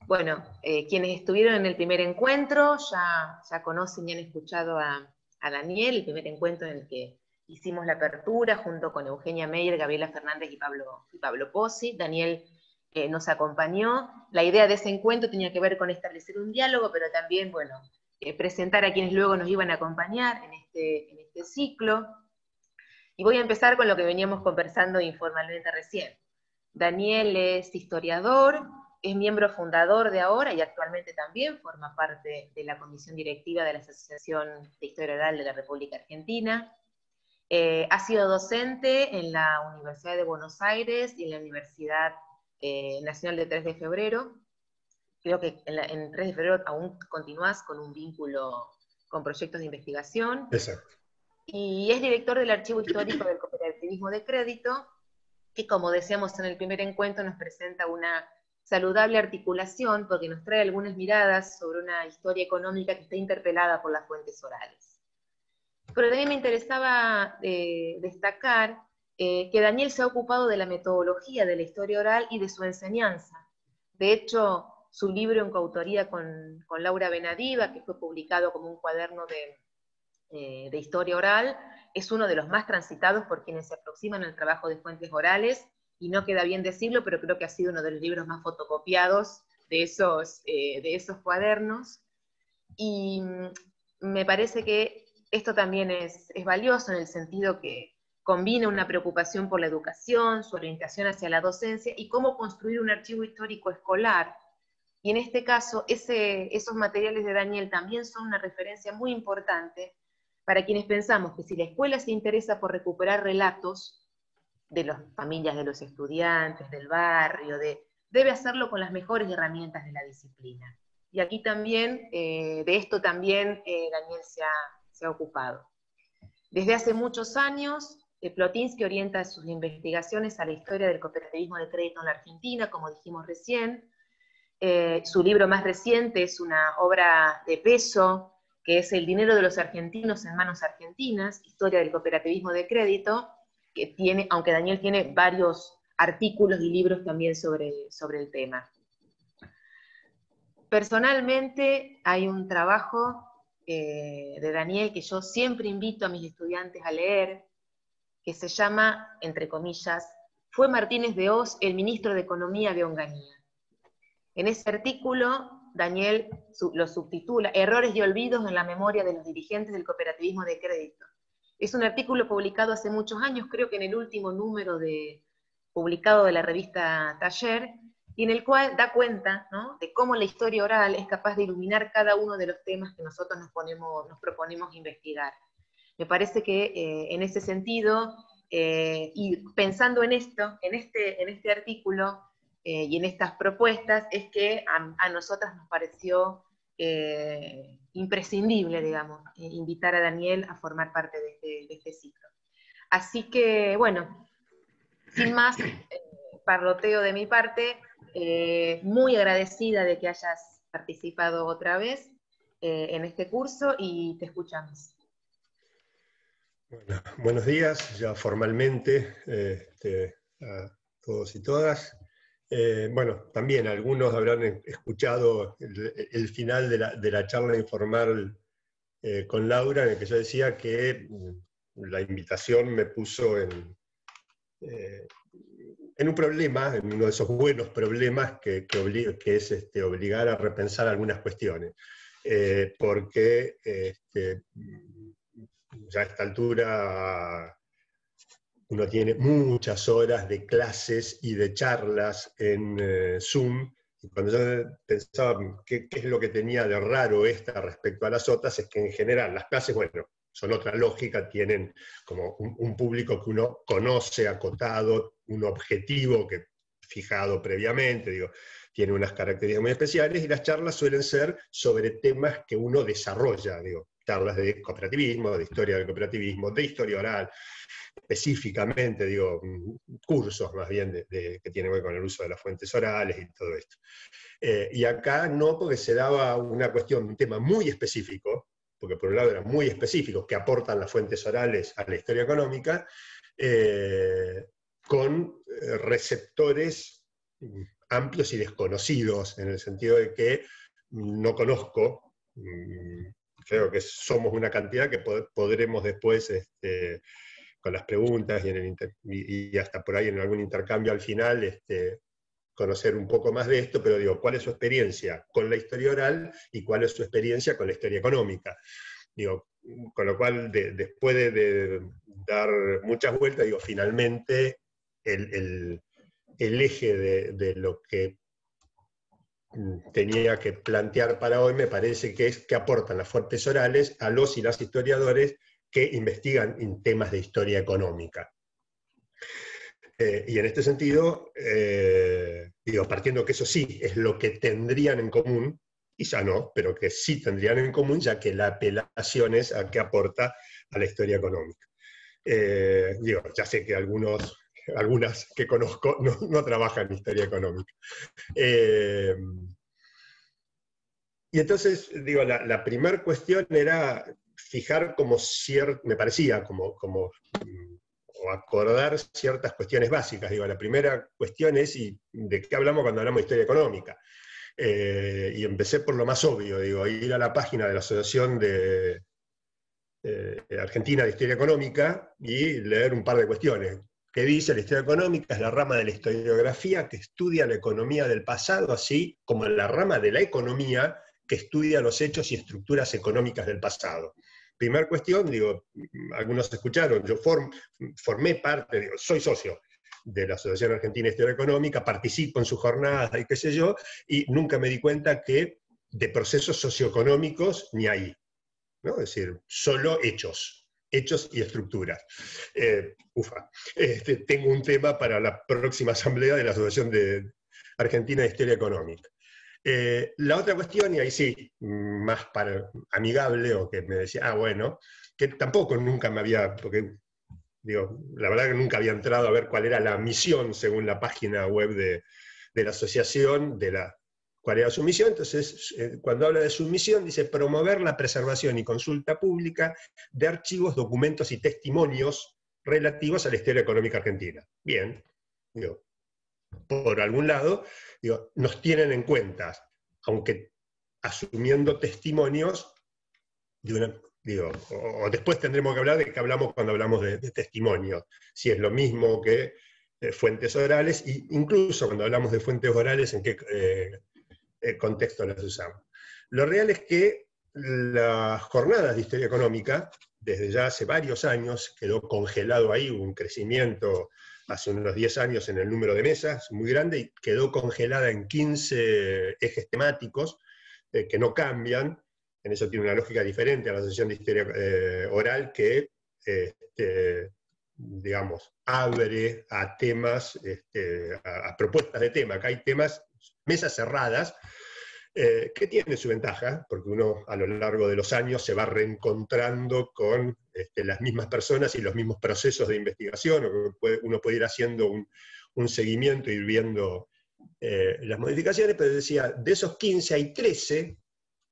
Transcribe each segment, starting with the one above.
Bueno, quienes estuvieron en el primer encuentro ya conocen y han escuchado a Daniel, el primer encuentro en el que hicimos la apertura junto con Eugenia Meyer, Gabriela Fernández y Pablo Pozzi. Daniel nos acompañó. La idea de ese encuentro tenía que ver con establecer un diálogo, pero también, bueno, presentar a quienes luego nos iban a acompañar en este ciclo. Y voy a empezar con lo que veníamos conversando informalmente recién. Daniel es historiador, es miembro fundador de Ahora y actualmente también forma parte de la comisión directiva de la Asociación de Historia Oral de la República Argentina. Ha sido docente en la Universidad de Buenos Aires y en la Universidad Nacional de 3 de Febrero. Creo que en 3 de Febrero aún continúas con un vínculo con proyectos de investigación. Exacto. Y es director del Archivo Histórico del Cooperativismo de Crédito, que, como decíamos en el primer encuentro, nos presenta una saludable articulación porque nos trae algunas miradas sobre una historia económica que está interpelada por las fuentes orales. Pero también me interesaba destacar que Daniel se ha ocupado de la metodología de la historia oral y de su enseñanza. De hecho, su libro en coautoría con Laura Benadiva, que fue publicado como un cuaderno de historia oral, es uno de los más transitados por quienes se aproximan al trabajo de fuentes orales, y no queda bien decirlo, pero creo que ha sido uno de los libros más fotocopiados de esos cuadernos. Y me parece que esto también es valioso en el sentido que combina una preocupación por la educación, su orientación hacia la docencia y cómo construir un archivo histórico escolar. Y en este caso, esos materiales de Daniel también son una referencia muy importante para quienes pensamos que si la escuela se interesa por recuperar relatos de las familias de los estudiantes, del barrio, debe hacerlo con las mejores herramientas de la disciplina. Y aquí también, de esto también Daniel se ha ocupado. Desde hace muchos años, Plotins orienta sus investigaciones a la historia del cooperativismo de crédito en la Argentina, como dijimos recién. Su libro más reciente es una obra de peso, que es El dinero de los argentinos en manos argentinas, historia del cooperativismo de crédito, que tiene, aunque Daniel tiene varios artículos y libros también sobre el tema. Personalmente hay un trabajo de Daniel que yo siempre invito a mis estudiantes a leer, que se llama, entre comillas, ¿Fue Martínez de Hoz el ministro de Economía de Onganía? En ese artículo, Daniel lo subtitula Errores y olvidos en la memoria de los dirigentes del cooperativismo de crédito. Es un artículo publicado hace muchos años, creo que en el último número publicado de la revista Taller, y en el cual da cuenta, ¿no?, de cómo la historia oral es capaz de iluminar cada uno de los temas que nosotros nos proponemos investigar. Me parece que en ese sentido, y pensando en esto, en este artículo, y en estas propuestas, es que a nosotras nos pareció imprescindible, digamos, invitar a Daniel a formar parte de este ciclo. Así que, bueno, sin más parloteo de mi parte, muy agradecida de que hayas participado otra vez en este curso y te escuchamos. Bueno, buenos días, ya formalmente a todos y todas. Bueno, también algunos habrán escuchado el final de la charla informal con Laura, en el que yo decía que la invitación me puso en un problema, en uno de esos buenos problemas que es obligar a repensar algunas cuestiones. Porque ya a esta altura uno tiene muchas horas de clases y de charlas en Zoom, y cuando yo pensaba qué es lo que tenía de raro esta respecto a las otras, es que en general las clases, bueno, son otra lógica, tienen como un público que uno conoce, acotado, un objetivo que fijado previamente, digo, tiene unas características muy especiales, y las charlas suelen ser sobre temas que uno desarrolla, digo, charlas de cooperativismo, de historia del cooperativismo, de historia oral, específicamente, digo, cursos más bien que tienen que ver con el uso de las fuentes orales y todo esto. Y acá no, porque se daba una cuestión, un tema muy específico, porque por un lado eran muy específicos, que aportan las fuentes orales a la historia económica, con receptores amplios y desconocidos, en el sentido de que no conozco, creo que somos una cantidad que podremos después, con las preguntas y hasta por ahí en algún intercambio al final, conocer un poco más de esto, pero digo, ¿cuál es su experiencia con la historia oral y cuál es su experiencia con la historia económica? Digo, con lo cual, después de dar muchas vueltas, digo, finalmente el eje de lo que tenía que plantear para hoy me parece que es que aportan las fuentes orales a los y las historiadores que investigan en temas de historia económica. Y en este sentido, digo, partiendo que eso sí es lo que tendrían en común, quizá no, pero que sí tendrían en común, ya que la apelación es a qué aporta a la historia económica. Digo, ya sé que algunas que conozco no trabajan en historia económica. Y entonces, digo, la primera cuestión era fijar me parecía o acordar ciertas cuestiones básicas. Digo, la primera cuestión es de qué hablamos cuando hablamos de historia económica. Y empecé por lo más obvio, digo, ir a la página de la Asociación de Argentina de Historia Económica y leer un par de cuestiones. ¿Qué dice? La historia económica es la rama de la historiografía que estudia la economía del pasado, así como la rama de la economía que estudia los hechos y estructuras económicas del pasado. Primera cuestión, digo, algunos escucharon, yo formé parte, digo, soy socio de la Asociación Argentina de Historia Económica, participo en sus jornadas y qué sé yo, y nunca me di cuenta que de procesos socioeconómicos ni ahí, ¿no? Es decir, solo hechos y estructuras. Tengo un tema para la próxima asamblea de la Asociación Argentina de Historia Económica. La otra cuestión, y ahí sí, más amigable, o que me decía, bueno, que tampoco nunca me había, porque digo, la verdad que nunca había entrado a ver cuál era la misión según la página web de la asociación, cuál era su misión. Entonces, cuando habla de su misión, dice promover la preservación y consulta pública de archivos, documentos y testimonios relativos a la historia económica argentina. Bien, digo, por algún lado, digo, nos tienen en cuenta, aunque asumiendo testimonios o después tendremos que hablar de qué hablamos cuando hablamos de testimonios, si es lo mismo que fuentes orales, e incluso cuando hablamos de fuentes orales, en qué contexto las usamos. Lo real es que las jornadas de historia económica, desde ya hace varios años, quedó congelado ahí, hubo un crecimiento hace unos 10 años en el número de mesas, muy grande, y quedó congelada en 15 ejes temáticos que no cambian. En eso tiene una lógica diferente a la Asociación de Historia Oral, que, digamos, abre a temas, a propuestas de tema. Acá hay temas, mesas cerradas, que tiene su ventaja, porque uno a lo largo de los años se va reencontrando con las mismas personas y los mismos procesos de investigación, o uno puede ir haciendo un seguimiento y ir viendo las modificaciones, pero decía, de esos 15 hay 13,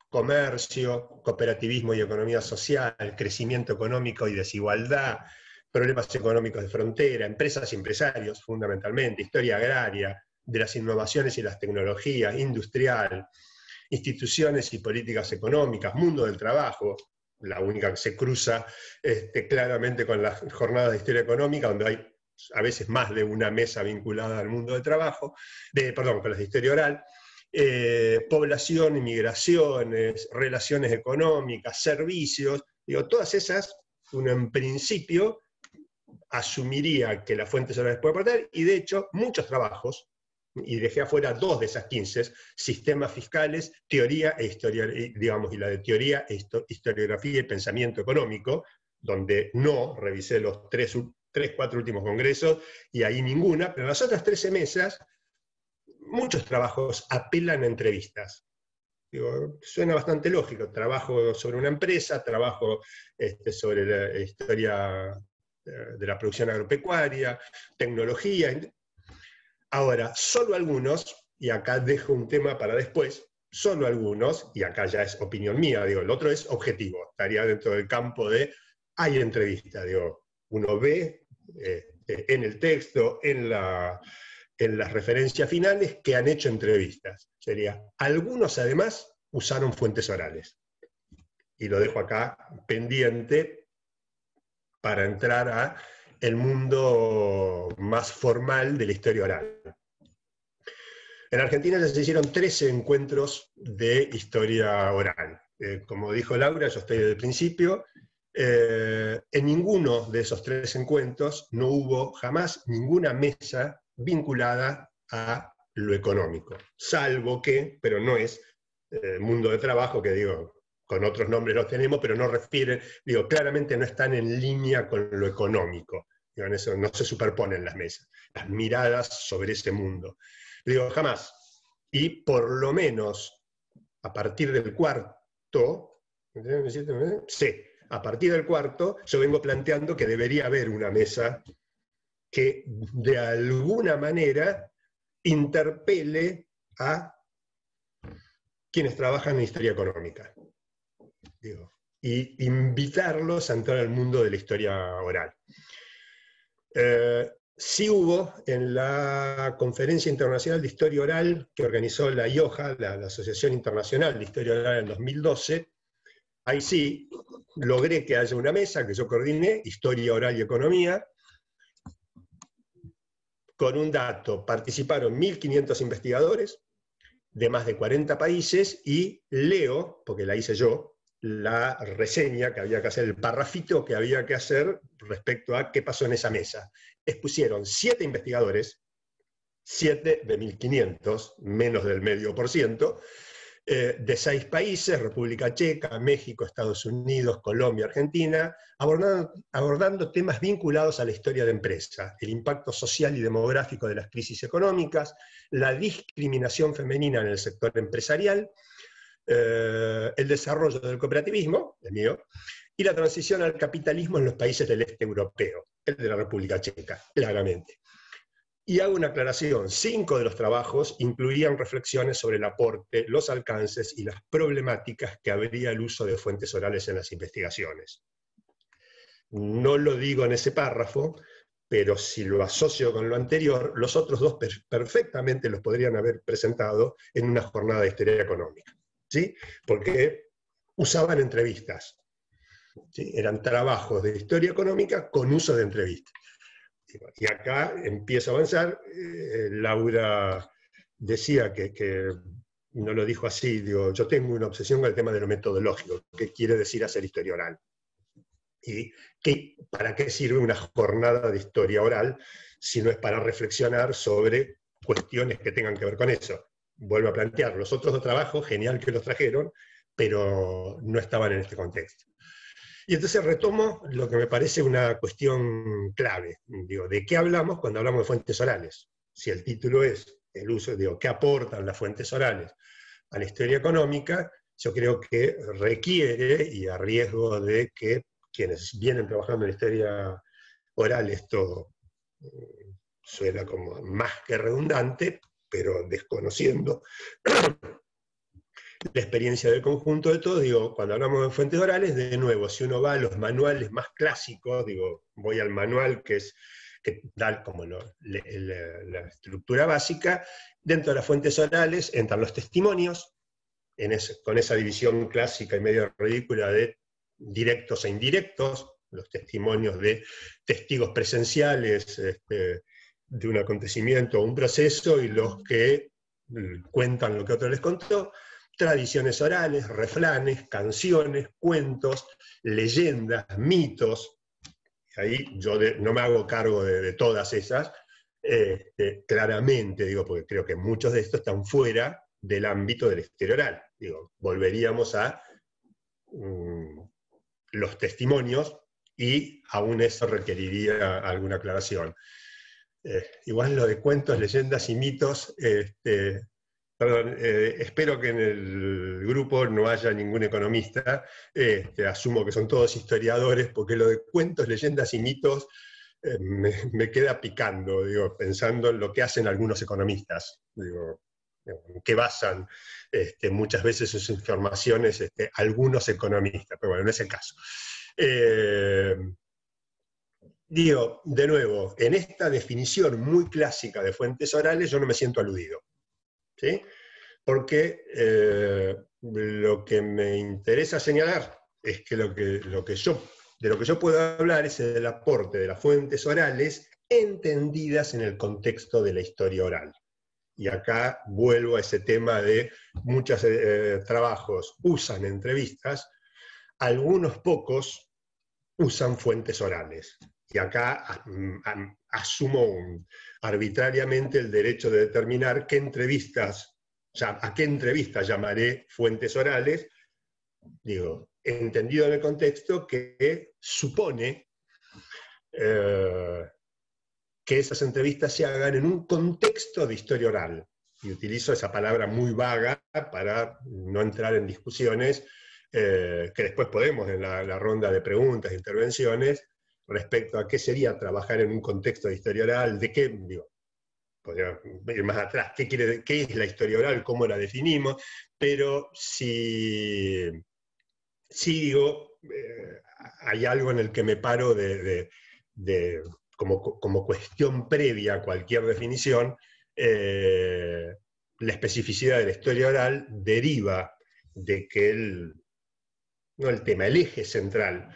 comercio, cooperativismo y economía social, crecimiento económico y desigualdad, problemas económicos de frontera, empresas y empresarios, fundamentalmente, historia agraria, de las innovaciones y las tecnologías, industrial, instituciones y políticas económicas, mundo del trabajo, la única que se cruza claramente con las jornadas de historia económica, donde hay a veces más de una mesa vinculada al mundo del trabajo, con las de historia oral, población, inmigraciones, relaciones económicas, servicios, digo, todas esas, uno en principio asumiría que las fuentes orales pueden aportar, y de hecho muchos trabajos, y dejé afuera 2 de esas 15, sistemas fiscales, teoría e historia, digamos, y la de teoría, historiografía y pensamiento económico, donde no revisé los 4 últimos congresos, y ahí ninguna, pero en las otras 13 mesas, muchos trabajos apelan a entrevistas. Digo, suena bastante lógico, trabajo sobre una empresa, trabajo sobre la historia de la producción agropecuaria, tecnología. Ahora, solo algunos, y acá dejo un tema para después, solo algunos, y acá ya es opinión mía, digo, el otro es objetivo, estaría dentro del campo de hay entrevista, digo, uno ve en el texto, en la en las referencias finales que han hecho entrevistas. Sería, algunos además usaron fuentes orales. Y lo dejo acá pendiente para entrar a el mundo más formal de la historia oral. En Argentina ya se hicieron 13 encuentros de historia oral. Como dijo Laura, yo estoy desde el principio. En ninguno de esos 3 encuentros no hubo jamás ninguna mesa vinculada a lo económico, salvo que, pero no es mundo de trabajo, que digo, con otros nombres los tenemos, pero no refieren, digo, claramente no están en línea con lo económico. Digo, en eso no se superponen las mesas, las miradas sobre ese mundo. Digo, jamás. Y por lo menos a partir del cuarto, sí, a partir del cuarto, yo vengo planteando que debería haber una mesa que de alguna manera interpele a quienes trabajan en historia económica. Digo, y invitarlos a entrar al mundo de la historia oral. Sí hubo en la Conferencia Internacional de Historia Oral que organizó la IOHA, la Asociación Internacional de Historia Oral, en 2012, ahí sí logré que haya una mesa que yo coordiné, Historia Oral y Economía. Con un dato, participaron 1.500 investigadores de más de 40 países y leo, porque la hice yo, la reseña que había que hacer, el parrafito que había que hacer respecto a qué pasó en esa mesa. Expusieron 7 investigadores, 7 de 1.500, menos del 0,5%, de 6 países, República Checa, México, Estados Unidos, Colombia, Argentina, abordando temas vinculados a la historia de empresa, el impacto social y demográfico de las crisis económicas, la discriminación femenina en el sector empresarial, el desarrollo del cooperativismo, el mío, y la transición al capitalismo en los países del este europeo, el de la República Checa, claramente. Y hago una aclaración, 5 de los trabajos incluían reflexiones sobre el aporte, los alcances y las problemáticas que habría el uso de fuentes orales en las investigaciones. No lo digo en ese párrafo, pero si lo asocio con lo anterior, los otros 2 perfectamente los podrían haber presentado en una jornada de historia económica, ¿sí? Porque usaban entrevistas, ¿sí? Eran trabajos de historia económica con uso de entrevistas. Y acá empiezo a avanzar. Laura decía que no lo dijo así, digo, yo tengo una obsesión con el tema de lo metodológico, qué quiere decir hacer historia oral. ¿Y para qué sirve una jornada de historia oral si no es para reflexionar sobre cuestiones que tengan que ver con eso? Vuelvo a plantear, los otros 2 trabajos, genial que los trajeron, pero no estaban en este contexto. Y entonces retomo lo que me parece una cuestión clave. Digo, ¿de qué hablamos cuando hablamos de fuentes orales? Si el título es el uso, digo, ¿qué aportan las fuentes orales a la historia económica? Yo creo que requiere, y a riesgo de que quienes vienen trabajando en la historia oral, esto suena como más que redundante, pero desconociendo la experiencia del conjunto de todo, digo, cuando hablamos de fuentes orales, de nuevo, si uno va a los manuales más clásicos, digo, voy al manual que da como la estructura básica, dentro de las fuentes orales entran los testimonios, con esa división clásica y medio ridícula de directos e indirectos, los testimonios de testigos presenciales de un acontecimiento o un proceso, y los que cuentan lo que otro les contó, tradiciones orales, refranes, canciones, cuentos, leyendas, mitos. Ahí yo no me hago cargo de todas esas, claramente, digo, porque creo que muchos de estos están fuera del ámbito del historia oral. Digo, volveríamos a los testimonios, y aún eso requeriría alguna aclaración. Igual lo de cuentos, leyendas y mitos, perdón, espero que en el grupo no haya ningún economista, asumo que son todos historiadores, porque lo de cuentos, leyendas y mitos me queda picando, digo, pensando en lo que hacen algunos economistas, digo, en qué basan muchas veces sus informaciones algunos economistas, pero bueno, no es el caso. Digo, de nuevo, en esta definición muy clásica de fuentes orales yo no me siento aludido, ¿sí? Porque lo que me interesa señalar es que de lo que yo puedo hablar es el aporte de las fuentes orales entendidas en el contexto de la historia oral. Y acá vuelvo a ese tema de muchos trabajos usan entrevistas, algunos pocos usan fuentes orales. Y acá asumo arbitrariamente el derecho de determinar qué entrevistas, a qué entrevistas llamaré fuentes orales, digo, entendido en el contexto que supone que esas entrevistas se hagan en un contexto de historia oral. Y utilizo esa palabra muy vaga para no entrar en discusiones que después podemos en la ronda de preguntas e intervenciones respecto a qué sería trabajar en un contexto de historia oral, de qué, digo, podría ir más atrás, qué es la historia oral, cómo la definimos, pero si digo, hay algo en el que me paro como cuestión previa a cualquier definición, la especificidad de la historia oral deriva de que no el tema, el eje central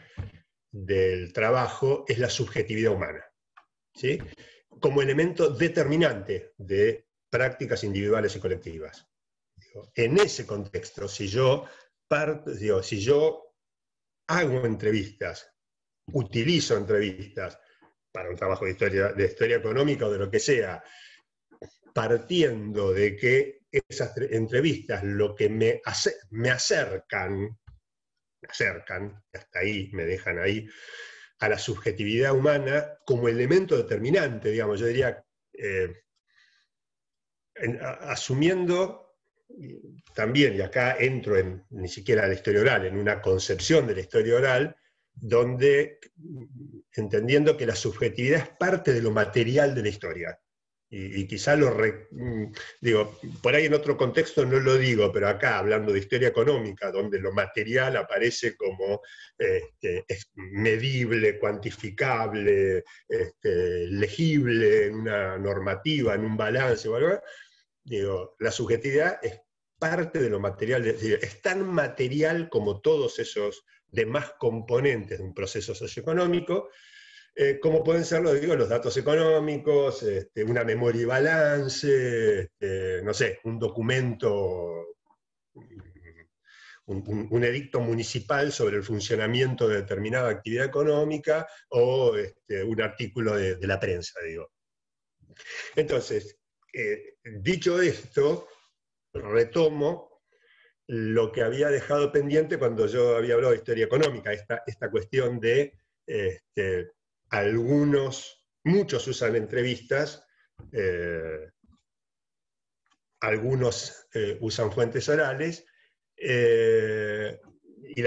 del trabajo es la subjetividad humana, ¿sí? Como elemento determinante de prácticas individuales y colectivas. En ese contexto, si yo hago entrevistas, utilizo entrevistas para un trabajo de historia económica o de lo que sea, partiendo de que esas entrevistas lo que me acercan, hasta ahí, me dejan ahí, a la subjetividad humana como elemento determinante, digamos, yo diría, asumiendo también, y acá entro ni siquiera la historia oral, en una concepción de la historia oral, donde, entendiendo que la subjetividad es parte de lo material de la historia. Y quizá digo, por ahí en otro contexto no lo digo, pero acá hablando de historia económica, donde lo material aparece como es medible, cuantificable, legible en una normativa, en un balance, digo, la subjetividad es parte de lo material, es tan material como todos esos demás componentes de un proceso socioeconómico, como pueden ser, digo, los datos económicos, una memoria y balance, no sé, un documento, un edicto municipal sobre el funcionamiento de determinada actividad económica o un artículo de la prensa, digo. Entonces, dicho esto, retomo lo que había dejado pendiente cuando yo había hablado de historia económica, esta cuestión de muchos usan entrevistas, algunos usan fuentes orales, y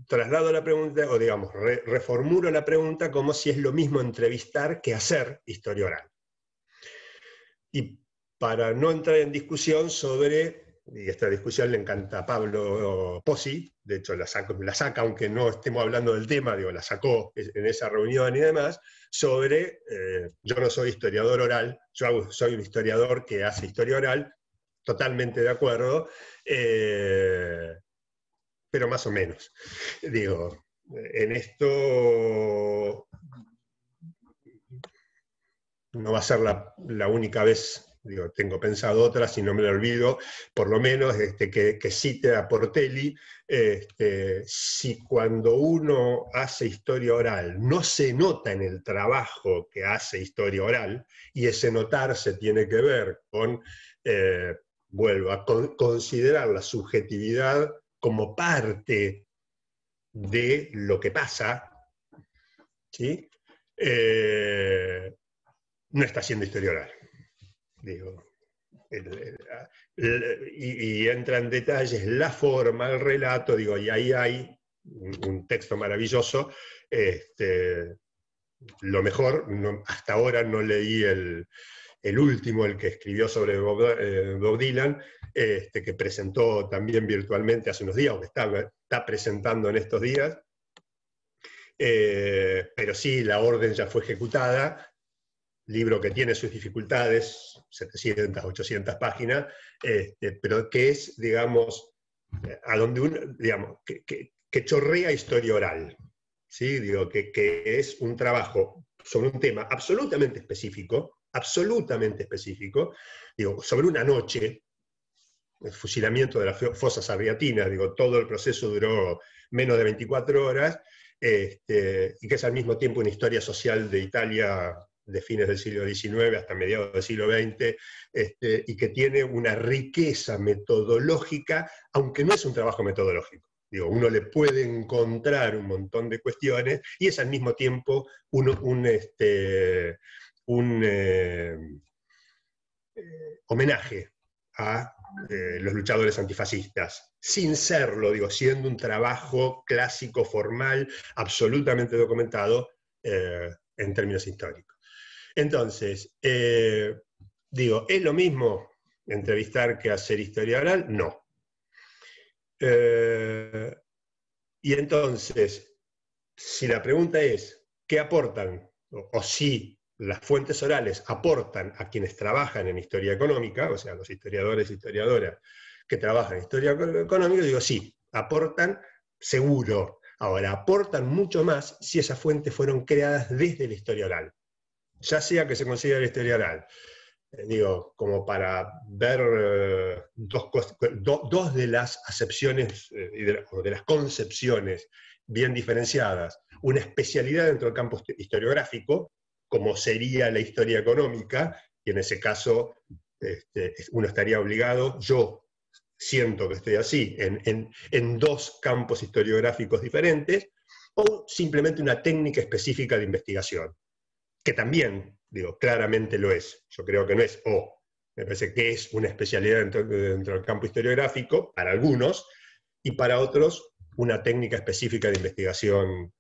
traslado la pregunta, o digamos, reformulo la pregunta como si es lo mismo entrevistar que hacer historia oral. Y para no entrar en discusión sobre, y esta discusión le encanta a Pablo Pozzi, de hecho la saca aunque no estemos hablando del tema, digo, la sacó en esa reunión y demás, sobre, yo no soy historiador oral, soy un historiador que hace historia oral, totalmente de acuerdo, pero más o menos. Digo, en esto no va a ser la única vez, digo, tengo pensado otras, si no me lo olvido, por lo menos que cite a Portelli, si cuando uno hace historia oral no se nota en el trabajo que hace historia oral, y ese notarse tiene que ver con, vuelvo a considerar la subjetividad como parte de lo que pasa, ¿sí? No está haciendo historia oral. Digo, y entra en detalles la forma, el relato, digo, y ahí hay un texto maravilloso. Lo mejor, hasta ahora no leí el último, el que escribió sobre Bob Dylan, que presentó también virtualmente hace unos días, o que está presentando en estos días, pero sí, la orden ya fue ejecutada, libro que tiene sus dificultades, 700, 800 páginas, pero que es, digamos, a donde uno, digamos, que chorrea historia oral, ¿sí? Digo, que es un trabajo sobre un tema absolutamente específico, digo, sobre una noche, el fusilamiento de la fosa Sarriatina, digo, todo el proceso duró menos de 24 horas, y que es al mismo tiempo una historia social de Italia de fines del siglo XIX hasta mediados del siglo XX, y que tiene una riqueza metodológica, aunque no es un trabajo metodológico. Digo, uno le puede encontrar un montón de cuestiones y es al mismo tiempo un homenaje a los luchadores antifascistas, sin serlo, digo, siendo un trabajo clásico, formal, absolutamente documentado en términos históricos. Entonces, digo, ¿es lo mismo entrevistar que hacer historia oral? No. Y entonces, si la pregunta es, ¿qué aportan? O si las fuentes orales aportan a quienes trabajan en historia económica, o sea, los historiadores y historiadoras que trabajan en historia económica, digo, sí, aportan seguro. Ahora, aportan mucho más si esas fuentes fueron creadas desde la historia oral. Ya sea que se considere la historia oral, digo, como para ver dos de las acepciones o de las concepciones bien diferenciadas. Una especialidad dentro del campo historiográfico, como sería la historia económica, y en ese caso uno estaría obligado, yo siento que estoy así, en dos campos historiográficos diferentes, o simplemente una técnica específica de investigación, que también, digo, claramente lo es. Yo creo que no es o. Me parece que es una especialidad dentro del campo historiográfico, para algunos, y para otros una técnica específica de investigación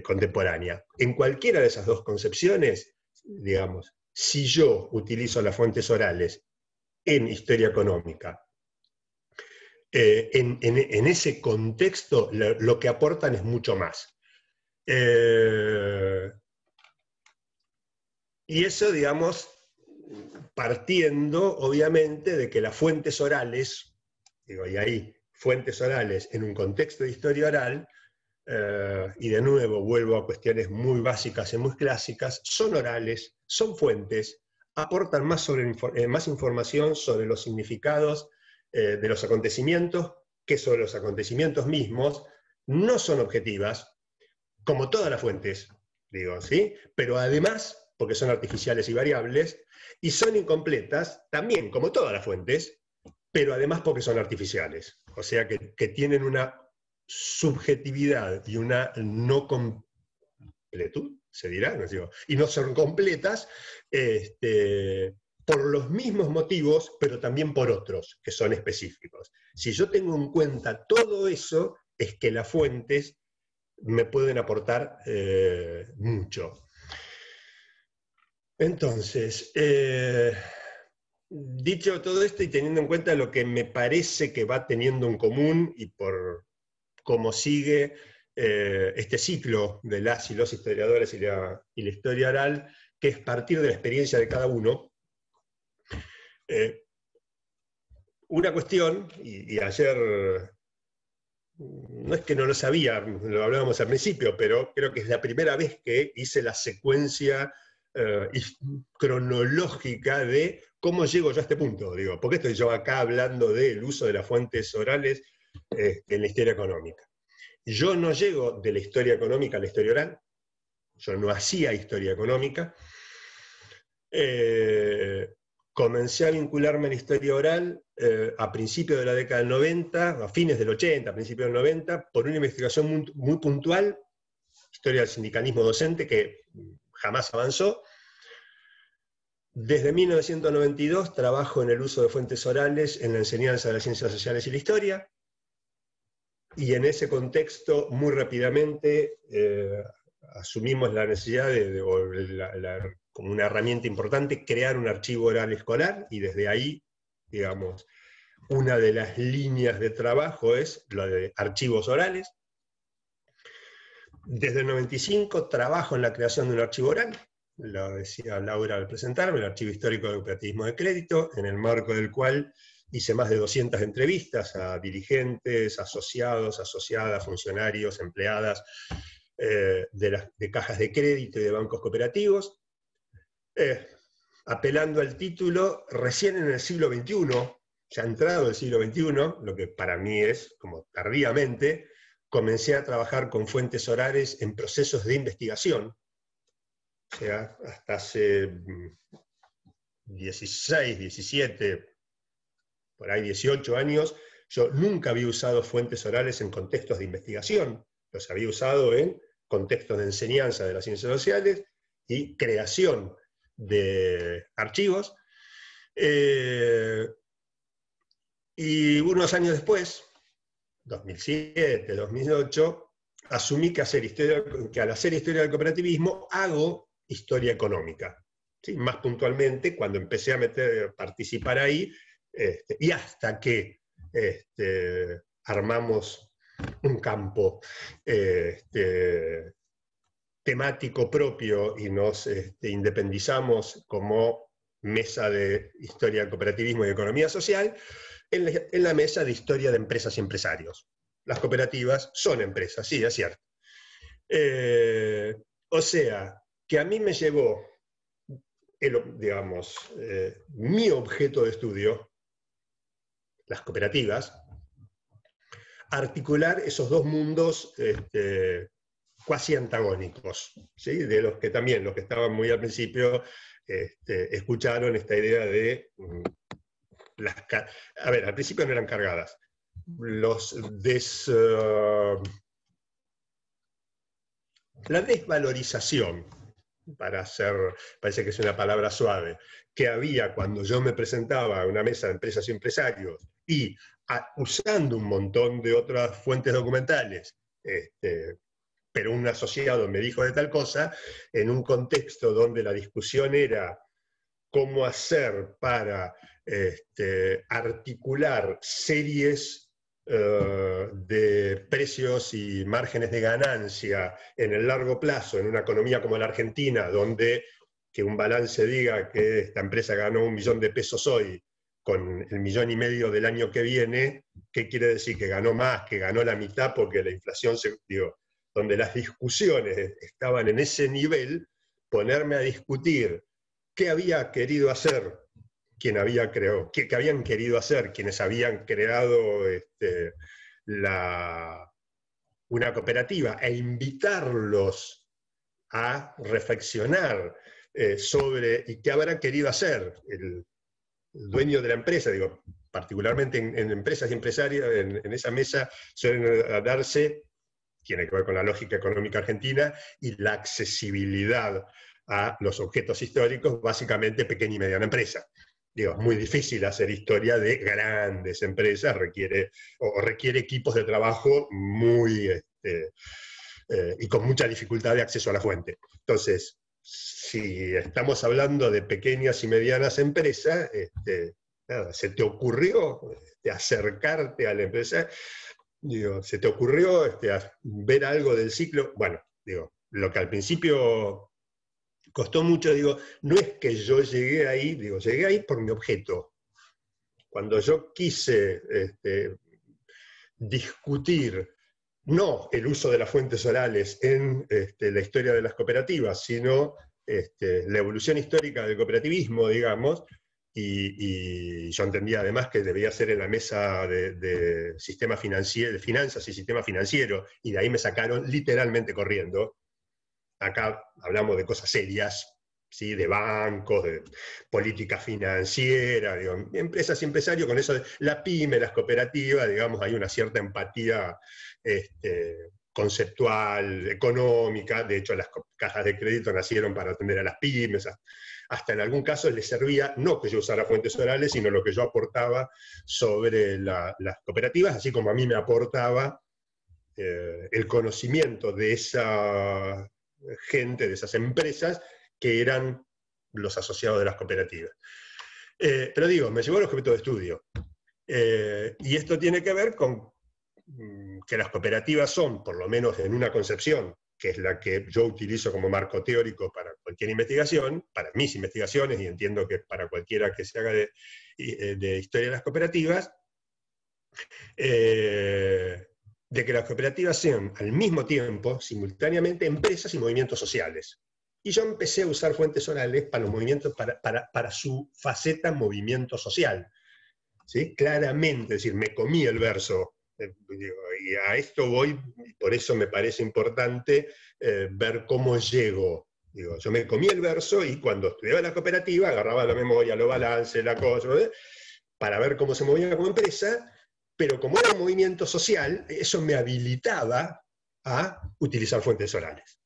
contemporánea. En cualquiera de esas dos concepciones, digamos, si yo utilizo las fuentes orales en historia económica, en ese contexto lo que aportan es mucho más. Y eso, digamos, partiendo, obviamente, de que las fuentes orales, digo, y ahí, fuentes orales en un contexto de historia oral, y de nuevo vuelvo a cuestiones muy básicas y muy clásicas, son orales, son fuentes, aportan más información sobre los significados de los acontecimientos que sobre los acontecimientos mismos, no son objetivas, como todas las fuentes, digo, ¿sí? Pero además, porque son artificiales y variables, y son incompletas, también, como todas las fuentes, pero además porque son artificiales. O sea que tienen una subjetividad y una no completud, se dirá, ¿no? Digo, y no son completas por los mismos motivos, pero también por otros, que son específicos. Si yo tengo en cuenta todo eso, es que las fuentes me pueden aportar mucho. Entonces, dicho todo esto y teniendo en cuenta lo que me parece que va teniendo en común y por cómo sigue este ciclo de las y los historiadores y la historia oral, que es partir de la experiencia de cada uno, una cuestión, y ayer no es que no lo sabía, lo hablábamos al principio, pero creo que es la primera vez que hice la secuencia cronológica de cómo llego yo a este punto. Digo, ¿por qué estoy yo acá hablando del uso de las fuentes orales en la historia económica? Yo no llego de la historia económica a la historia oral, yo no hacía historia económica. Comencé a vincularme a la historia oral a principios de la década del 90, a fines del 80, a principios del 90, por una investigación muy puntual, historia del sindicalismo docente, que jamás avanzó. Desde 1992 trabajo en el uso de fuentes orales en la enseñanza de las ciencias sociales y la historia, y en ese contexto, muy rápidamente, asumimos la necesidad como una herramienta importante, crear un archivo oral escolar, y desde ahí, digamos, una de las líneas de trabajo es lo de archivos orales. Desde el 95 trabajo en la creación de un archivo oral, lo decía Laura al presentarme, el Archivo Histórico del Cooperativismo de Crédito, en el marco del cual hice más de 200 entrevistas a dirigentes, asociados, asociadas, funcionarios, empleadas de cajas de crédito y de bancos cooperativos, apelando al título, recién en el siglo XXI, ya entrado el siglo XXI, lo que para mí es como tardíamente, comencé a trabajar con fuentes orales en procesos de investigación. O sea, hasta hace 16, 17, por ahí 18 años, yo nunca había usado fuentes orales en contextos de investigación. Los había usado en contextos de enseñanza de las ciencias sociales y creación de archivos. Y unos años después, 2007, 2008, asumí que, al hacer historia del cooperativismo hago historia económica. ¿Sí? Más puntualmente, cuando empecé a participar ahí, y hasta que armamos un campo temático propio y nos independizamos como mesa de historia del cooperativismo y economía social, en la mesa de historia de empresas y empresarios. Las cooperativas son empresas, sí, es cierto. O sea, que a mí me llevó, mi objeto de estudio, las cooperativas, a articular esos dos mundos cuasi antagónicos, ¿sí? De los que también, los que estaban muy al principio, escucharon esta idea de a ver, al principio no eran cargadas. La desvalorización, parece que es una palabra suave, que había cuando yo me presentaba a una mesa de empresas y empresarios y usando un montón de otras fuentes documentales, pero un asociado me dijo de tal cosa, en un contexto donde la discusión era cómo hacer para articular series de precios y márgenes de ganancia en el largo plazo, en una economía como la Argentina, donde que un balance diga que esta empresa ganó 1 millón de pesos hoy, con el 1,5 millones del año que viene, ¿qué quiere decir? Que ganó más, que ganó la mitad porque la inflación donde las discusiones estaban en ese nivel, ponerme a discutir qué había querido hacer quien había creado, qué habían querido hacer quienes habían creado una cooperativa, e invitarlos a reflexionar sobre y qué habrá querido hacer el dueño de la empresa, particularmente en empresas y empresarios, en esa mesa suelen darse, tiene que ver con la lógica económica argentina y la accesibilidad a los objetos históricos, básicamente pequeña y mediana empresa. Es muy difícil hacer historia de grandes empresas, requiere equipos de trabajo muy y con mucha dificultad de acceso a la fuente. Entonces, si estamos hablando de pequeñas y medianas empresas, ¿se te ocurrió acercarte a la empresa? ¿Se te ocurrió ver algo del ciclo? Bueno, lo que al principio costó mucho, no es que yo llegué ahí, llegué ahí por mi objeto. Cuando yo quise discutir no el uso de las fuentes orales en la historia de las cooperativas, sino la evolución histórica del cooperativismo, digamos, y yo entendía además que debía ser en la mesa de sistema financiero, de finanzas y sistema financiero, y de ahí me sacaron literalmente corriendo. Acá hablamos de cosas serias, ¿sí? De bancos, de política financiera, empresas y empresarios, con eso de la pyme, las cooperativas, hay una cierta empatía conceptual, económica. De hecho, las cajas de crédito nacieron para atender a las pymes. Hasta en algún caso les servía no que yo usara fuentes orales, sino lo que yo aportaba sobre las cooperativas, así como a mí me aportaba el conocimiento de esa gente, de esas empresas, que eran los asociados de las cooperativas. Pero me llevó al objeto de estudio. Y esto tiene que ver con que las cooperativas son, por lo menos en una concepción que es la que yo utilizo como marco teórico para cualquier investigación, para mis investigaciones, y entiendo que para cualquiera que se haga de historia de las cooperativas, de que las cooperativas sean al mismo tiempo, simultáneamente, empresas y movimientos sociales. Y yo empecé a usar fuentes orales para los movimientos, para su faceta movimiento social. ¿Sí? Claramente, es decir, me comí el verso, y a esto voy, y por eso me parece importante ver cómo llego. Digo, yo me comí el verso y cuando estudiaba la cooperativa agarraba la memoria, los balances, la cosa, para ver cómo se movía como empresa, pero como era un movimiento social, eso me habilitaba a utilizar fuentes orales.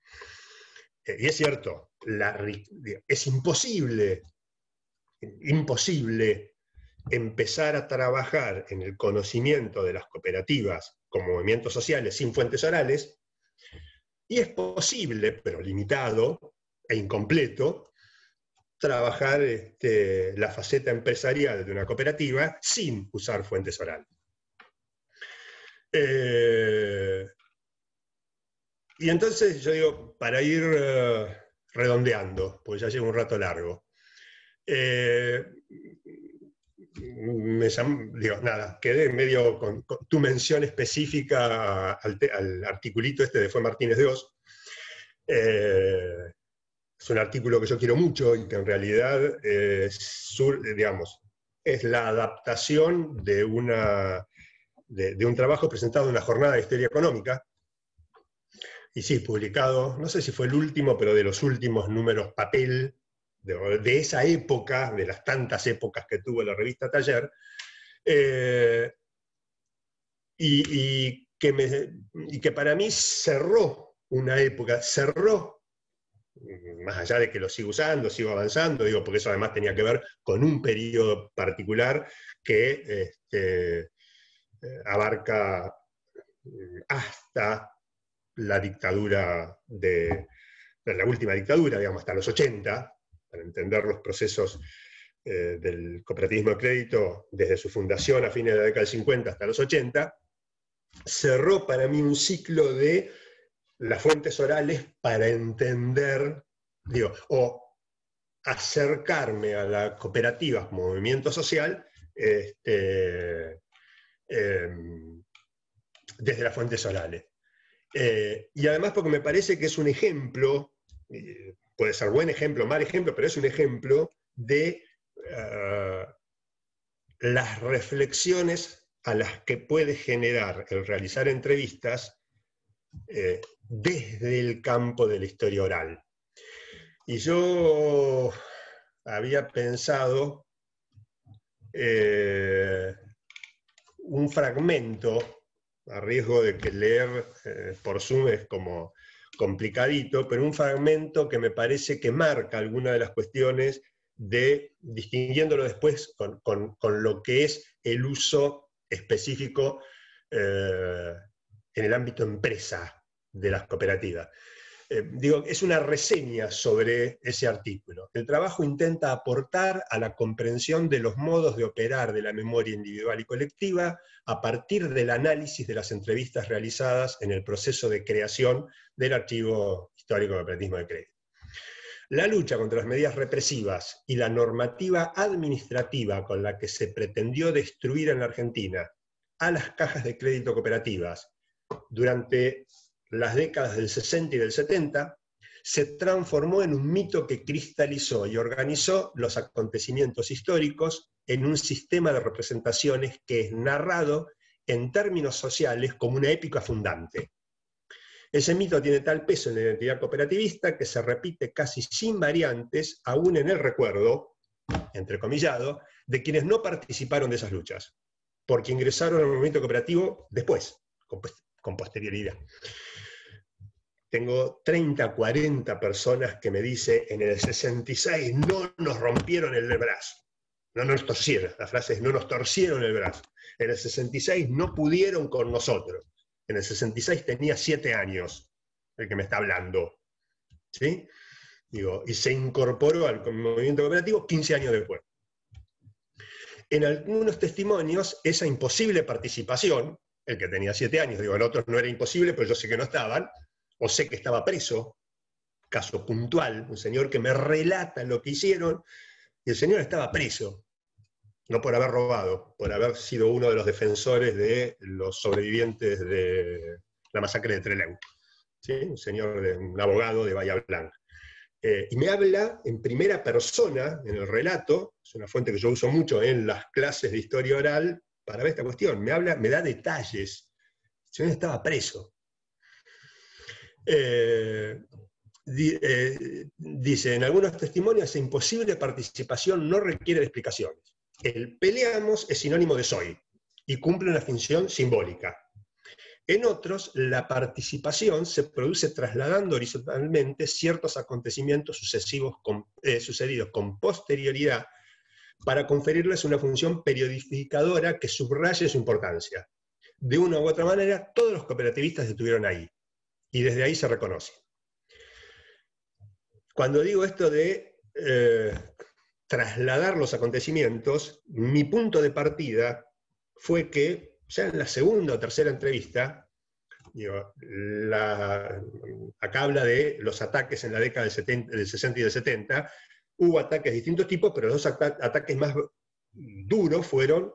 Y es cierto, es imposible empezar a trabajar en el conocimiento de las cooperativas como movimientos sociales sin fuentes orales, y es posible, pero limitado e incompleto, trabajar la faceta empresarial de una cooperativa sin usar fuentes orales. Y entonces yo digo, para ir redondeando, porque ya llevo un rato largo, quedé medio con tu mención específica al articulito este de Fue Martínez de Oz. Es un artículo que yo quiero mucho y que en realidad es la adaptación de un trabajo presentado en una jornada de historia económica. Y sí, publicado, no sé si fue el último, pero de los últimos números papel, de esa época, de las tantas épocas que tuvo la revista Taller, y que para mí cerró una época, más allá de que lo sigo usando, sigo avanzando, digo, porque eso además tenía que ver con un periodo particular que abarca hasta la dictadura la última dictadura, digamos, hasta los 80, para entender los procesos del cooperativismo de crédito desde su fundación a fines de la década del 50 hasta los 80, cerró para mí un ciclo de las fuentes orales para entender, o acercarme a la cooperativa como movimiento social desde las fuentes orales. Y además porque me parece que es un ejemplo, puede ser buen ejemplo, mal ejemplo, pero es un ejemplo de las reflexiones a las que puede generar el realizar entrevistas desde el campo de la historia oral. Y yo había pensado un fragmento, a riesgo de que leer por Zoom es como complicadito, pero un fragmento que me parece que marca algunas de las cuestiones distinguiéndolo después con lo que es el uso específico en el ámbito empresa de las cooperativas. Es una reseña sobre ese artículo. El trabajo intenta aportar a la comprensión de los modos de operar de la memoria individual y colectiva a partir del análisis de las entrevistas realizadas en el proceso de creación del Archivo Histórico del Cooperativismo de Crédito. La lucha contra las medidas represivas y la normativa administrativa con la que se pretendió destruir en la Argentina a las cajas de crédito cooperativas durante las décadas del 60 y del 70, se transformó en un mito que cristalizó y organizó los acontecimientos históricos en un sistema de representaciones que es narrado en términos sociales como una épica fundante. Ese mito tiene tal peso en la identidad cooperativista que se repite casi sin variantes, aún en el recuerdo, entrecomillado, de quienes no participaron de esas luchas, porque ingresaron al movimiento cooperativo después, con posterioridad. Tengo 30, 40 personas que me dicen, en el 66 no nos rompieron el brazo, no nos torcieron, la frase es no nos torcieron el brazo, en el 66 no pudieron con nosotros, en el 66 tenía 7 años el que me está hablando, ¿sí? Y se incorporó al movimiento cooperativo 15 años después. En algunos testimonios, esa imposible participación, el que tenía 7 años, en otros no era imposible, pero yo sé que no estaban, o sé que estaba preso, caso puntual, un señor que me relata lo que hicieron, y el señor estaba preso, no por haber robado, por haber sido uno de los defensores de los sobrevivientes de la masacre de Trelew. ¿Sí? Un abogado de Bahía Blanca. Y me habla en primera persona, en el relato, es una fuente que yo uso mucho en las clases de historia oral para ver esta cuestión, me da detalles. El señor estaba preso. Dice, en algunos testimonios, imposible participación no requiere de explicaciones. El peleamos es sinónimo de soy y cumple una función simbólica. En otros, la participación se produce trasladando horizontalmente ciertos acontecimientos sucedidos con posterioridad para conferirles una función periodificadora que subraye su importancia. De una u otra manera, todos los cooperativistas estuvieron ahí, y desde ahí se reconoce. Cuando digo esto de trasladar los acontecimientos, mi punto de partida fue que ya en la segunda o tercera entrevista, acá habla de los ataques en la década del 60 y del 70, hubo ataques de distintos tipos, pero los ataques más duros fueron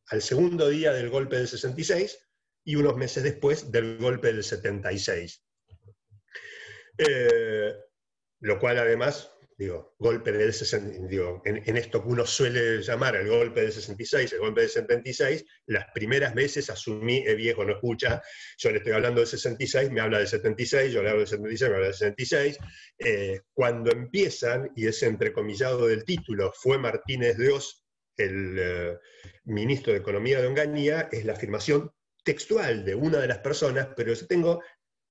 al segundo día del golpe del 66 y unos meses después del golpe del 76. Lo cual además, golpe del 60, en esto que uno suele llamar el golpe del 66, el golpe del 76, las primeras veces asumí, viejo no escucha, yo le estoy hablando del 66, me habla del 76, yo le hablo del 76, me habla del 66. Cuando empiezan, y ese entrecomillado del título, fue Martínez de Oz, el ministro de Economía de Onganía, es la afirmación textual de una de las personas, pero yo tengo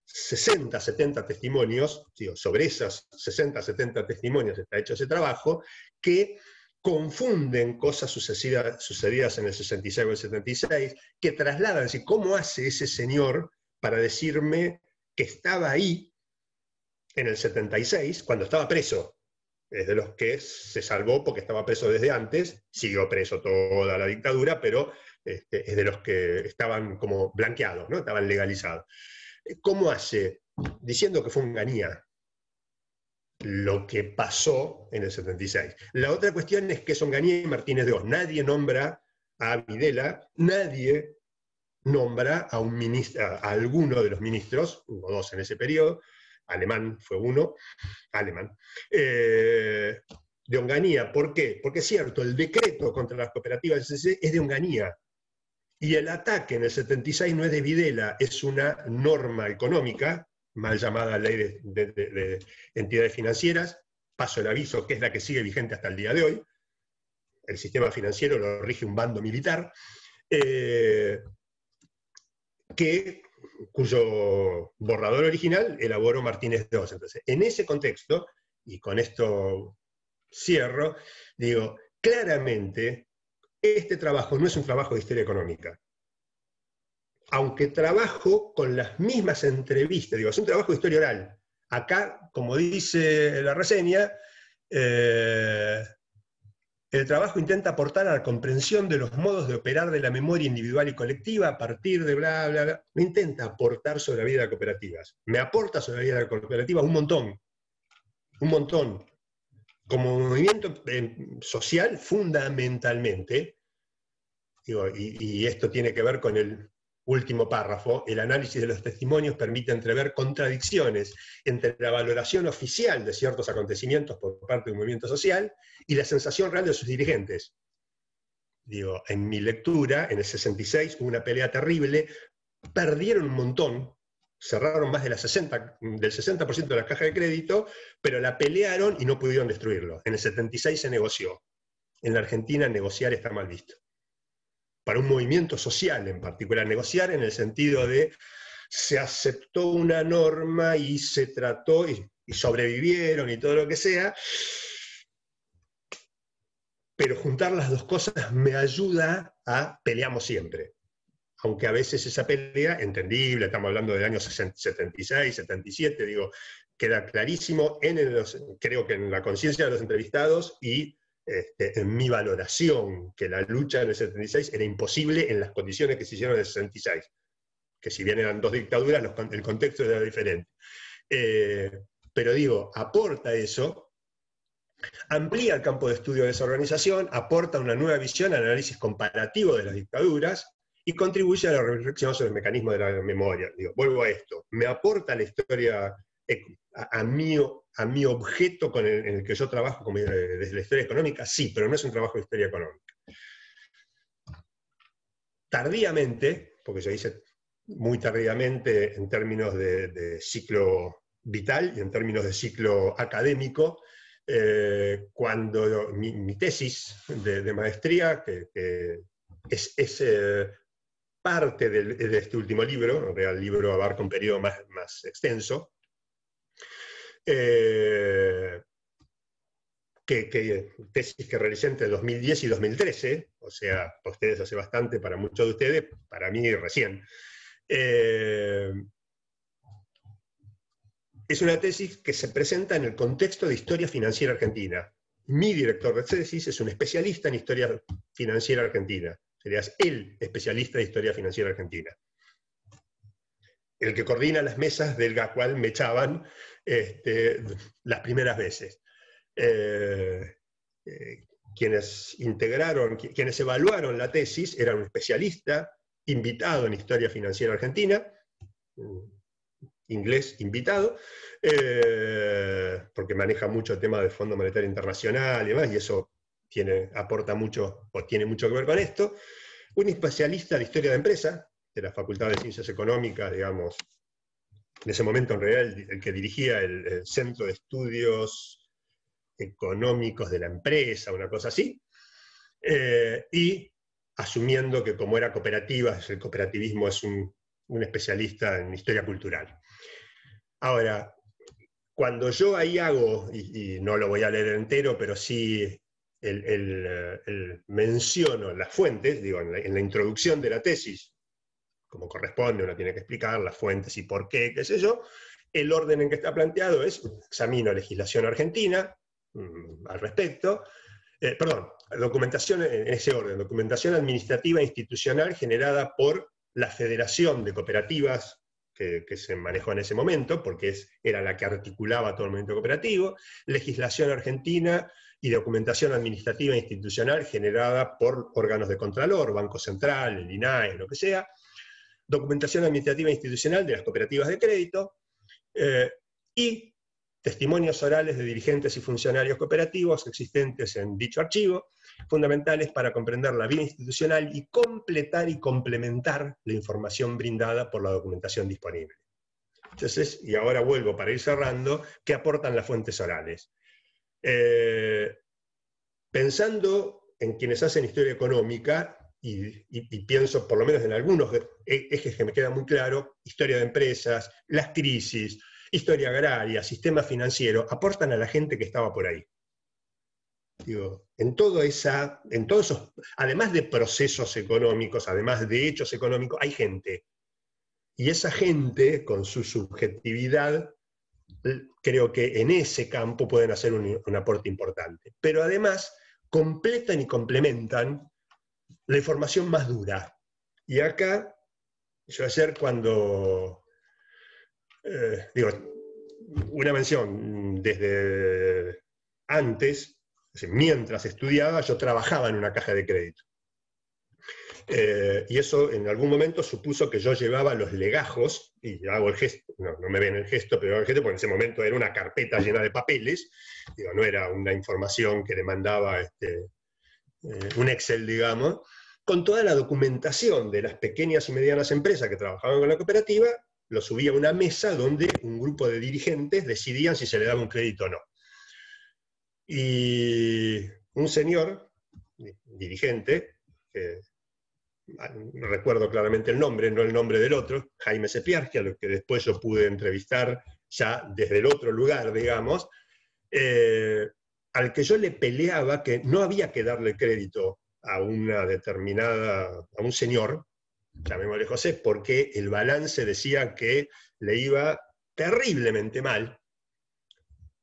60, 70 testimonios, sobre esas 60, 70 testimonios está hecho ese trabajo, que confunden cosas sucedidas en el 66 o el 76, que trasladan, es decir, ¿cómo hace ese señor para decirme que estaba ahí en el 76 cuando estaba preso? Es de los que se salvó porque estaba preso desde antes, siguió preso toda la dictadura, pero es de los que estaban como blanqueados, ¿no? Estaban legalizados. ¿Cómo hace? Diciendo que fue Onganía lo que pasó en el 76. La otra cuestión es que es Onganía y Martínez de Oz. Nadie nombra a Videla, nadie nombra a alguno de los ministros, hubo dos en ese periodo, Alemán fue uno, de Onganía. ¿Por qué? Porque es cierto, el decreto contra las cooperativas es de Onganía. Y el ataque en el 76 no es de Videla, es una norma económica, mal llamada ley de entidades financieras, paso el aviso, que es la que sigue vigente hasta el día de hoy. El sistema financiero lo rige un bando militar, cuyo borrador original elaboró Martínez de Oz. Entonces, en ese contexto, y con esto cierro, digo, claramente, este trabajo no es un trabajo de historia económica. Aunque trabajo con las mismas entrevistas, es un trabajo de historia oral. Acá, como dice la reseña, el trabajo intenta aportar a la comprensión de los modos de operar de la memoria individual y colectiva a partir de bla, bla, bla. No intenta aportar sobre la vida de cooperativas. Me aporta sobre la vida de cooperativas un montón. Un montón. Como movimiento social, fundamentalmente, y esto tiene que ver con el último párrafo, el análisis de los testimonios permite entrever contradicciones entre la valoración oficial de ciertos acontecimientos por parte del movimiento social y la sensación real de sus dirigentes. En mi lectura, en el 66 hubo una pelea terrible, perdieron un montón, cerraron más del 60% de la caja de crédito, pero la pelearon y no pudieron destruirlo. En el 76 se negoció. En la Argentina negociar está mal visto. Para un movimiento social en particular, negociar en el sentido de se aceptó una norma y se trató, y sobrevivieron y todo lo que sea, pero juntar las dos cosas me ayuda a peleamos siempre. Aunque a veces esa pelea, entendible, estamos hablando del año 76, 77, queda clarísimo, creo que en la conciencia de los entrevistados y en mi valoración, que la lucha en el 76 era imposible en las condiciones que se hicieron en el 66. que si bien eran dos dictaduras, el contexto era diferente. Pero digo, aporta eso, amplía el campo de estudio de esa organización, aporta una nueva visión, análisis comparativo de las dictaduras, y contribuye a la reflexión sobre el mecanismo de la memoria. Digo, vuelvo a esto, me aporta la historia, a mi objeto en el que yo trabajo desde la historia económica, sí, pero no es un trabajo de historia económica. Tardíamente, porque yo hice muy tardíamente en términos de ciclo vital y en términos de ciclo académico, cuando mi tesis de maestría, que es parte de este último libro, en realidad el libro abarca un periodo más extenso, tesis que realicé entre 2010 y 2013, o sea, para ustedes hace bastante, para muchos de ustedes, para mí recién. Es una tesis que se presenta en el contexto de historia financiera argentina. Mi director de tesis es un especialista en historia financiera argentina. Serías el especialista de historia financiera argentina. El que coordina las mesas del cual me echaban las primeras veces. Quienes evaluaron la tesis eran un especialista invitado en historia financiera argentina, inglés invitado, porque maneja mucho el tema del Fondo Monetario Internacional y demás, y eso aporta mucho, o tiene mucho que ver con esto. Un especialista de historia de empresa, de la Facultad de Ciencias Económicas, digamos, en ese momento en realidad el que dirigía el Centro de Estudios Económicos de la Empresa, una cosa así, y asumiendo que como era cooperativa, el cooperativismo es un especialista en historia cultural. Ahora, cuando yo ahí hago, y no lo voy a leer entero, pero sí menciono las fuentes, digo, en la introducción de la tesis, como corresponde, uno tiene que explicar las fuentes y por qué, qué sé yo, el orden en que está planteado es, examino legislación argentina al respecto, documentación en ese orden, documentación administrativa e institucional generada por la Federación de Cooperativas que se manejó en ese momento, porque era la que articulaba todo el movimiento cooperativo, legislación argentina y documentación administrativa e institucional generada por órganos de Contralor, Banco Central, el INAE, lo que sea, documentación administrativa e institucional de las cooperativas de crédito, y testimonios orales de dirigentes y funcionarios cooperativos existentes en dicho archivo, fundamentales para comprender la vida institucional y completar y complementar la información brindada por la documentación disponible. Entonces, y ahora vuelvo para ir cerrando, ¿qué aportan las fuentes orales? Pensando en quienes hacen historia económica, y pienso por lo menos en algunos ejes que me quedan muy claros, historia de empresas, las crisis, historia agraria, sistema financiero, aportan a la gente que estaba por ahí. Digo, en todos esos, además de procesos económicos, además de hechos económicos, hay gente. Y esa gente, con su subjetividad, creo que en ese campo pueden hacer un aporte importante. Pero además, completan y complementan la información más dura. Y acá, yo ayer cuando, una mención, desde antes, mientras estudiaba, yo trabajaba en una caja de crédito. Y eso en algún momento supuso que yo llevaba los legajos, y hago el gesto, no me ven el gesto, pero hago el gesto, porque en ese momento era una carpeta llena de papeles, digo, no era una información que demandaba un Excel, digamos, con toda la documentación de las pequeñas y medianas empresas que trabajaban con la cooperativa, lo subía a una mesa donde un grupo de dirigentes decidían si se le daba un crédito o no. Y un señor, dirigente, que recuerdo claramente el nombre, no el nombre del otro, Jaime Sepiarski, a lo que después yo pude entrevistar ya desde el otro lugar, digamos, al que yo le peleaba que no había que darle crédito a a un señor, llamémosle José, porque el balance decía que le iba terriblemente mal.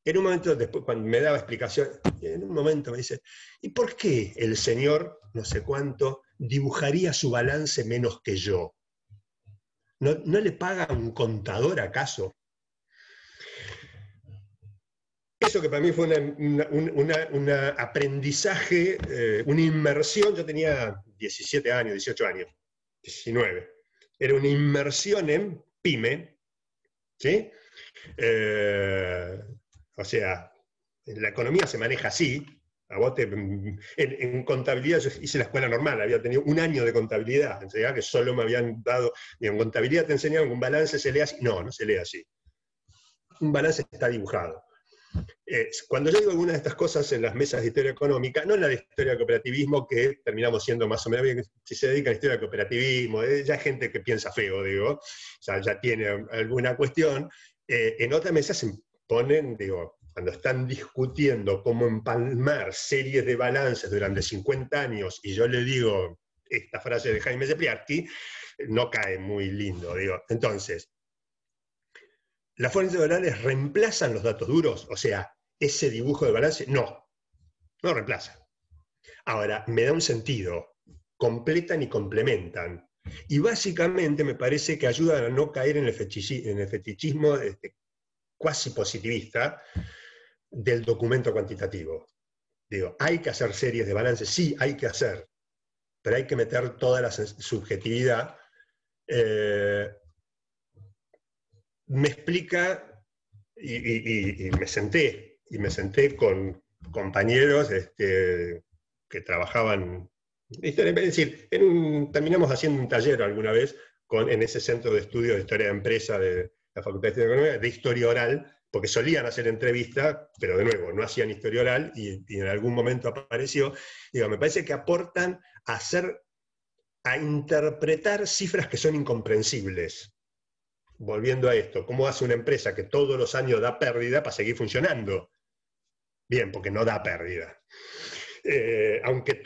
En un momento, después, cuando me daba explicación, en un momento me dice, ¿y por qué el señor, no sé cuánto, dibujaría su balance menos que yo? ¿No le paga un contador acaso? Eso que para mí fue un aprendizaje, una inmersión. Yo tenía 17 años, 18 años, 19. Era una inmersión en PYME, ¿sí? O sea, la economía se maneja así. En contabilidad, yo hice la escuela normal, había tenido un año de contabilidad, en realidad, que solo me habían dado, en contabilidad te enseñaban que un balance se lee así. No, no se lee así. Un balance está dibujado. Cuando yo digo algunas de estas cosas en las mesas de historia económica, no en la de historia del cooperativismo, que terminamos siendo más o menos bien, si se dedica a la historia del cooperativismo, ya hay gente que piensa feo, digo, o sea, ya tiene alguna cuestión, en otras mesas se ponen, digo, cuando están discutiendo cómo empalmar series de balances durante 50 años, y yo le digo esta frase de Jaime Zepliarski, no cae muy lindo, digo. Entonces, ¿las fuentes orales reemplazan los datos duros? O sea, ese dibujo de balance, no reemplaza. Ahora, me da un sentido, completan y complementan. Y básicamente me parece que ayudan a no caer en el fetichismo cuasi positivista del documento cuantitativo. Digo, hay que hacer series de balance, sí, hay que hacer, pero hay que meter toda la subjetividad. Me explica, y me senté con compañeros que trabajaban, es decir, terminamos haciendo un taller alguna vez en ese centro de estudio de historia de empresa de la Facultad de Historia de Economía, de historia oral, porque solían hacer entrevistas, pero de nuevo, no hacían historia oral, y en algún momento apareció. Digo, me parece que aportan a interpretar cifras que son incomprensibles. Volviendo a esto, ¿cómo hace una empresa que todos los años da pérdida para seguir funcionando? Bien, porque no da pérdida. Aunque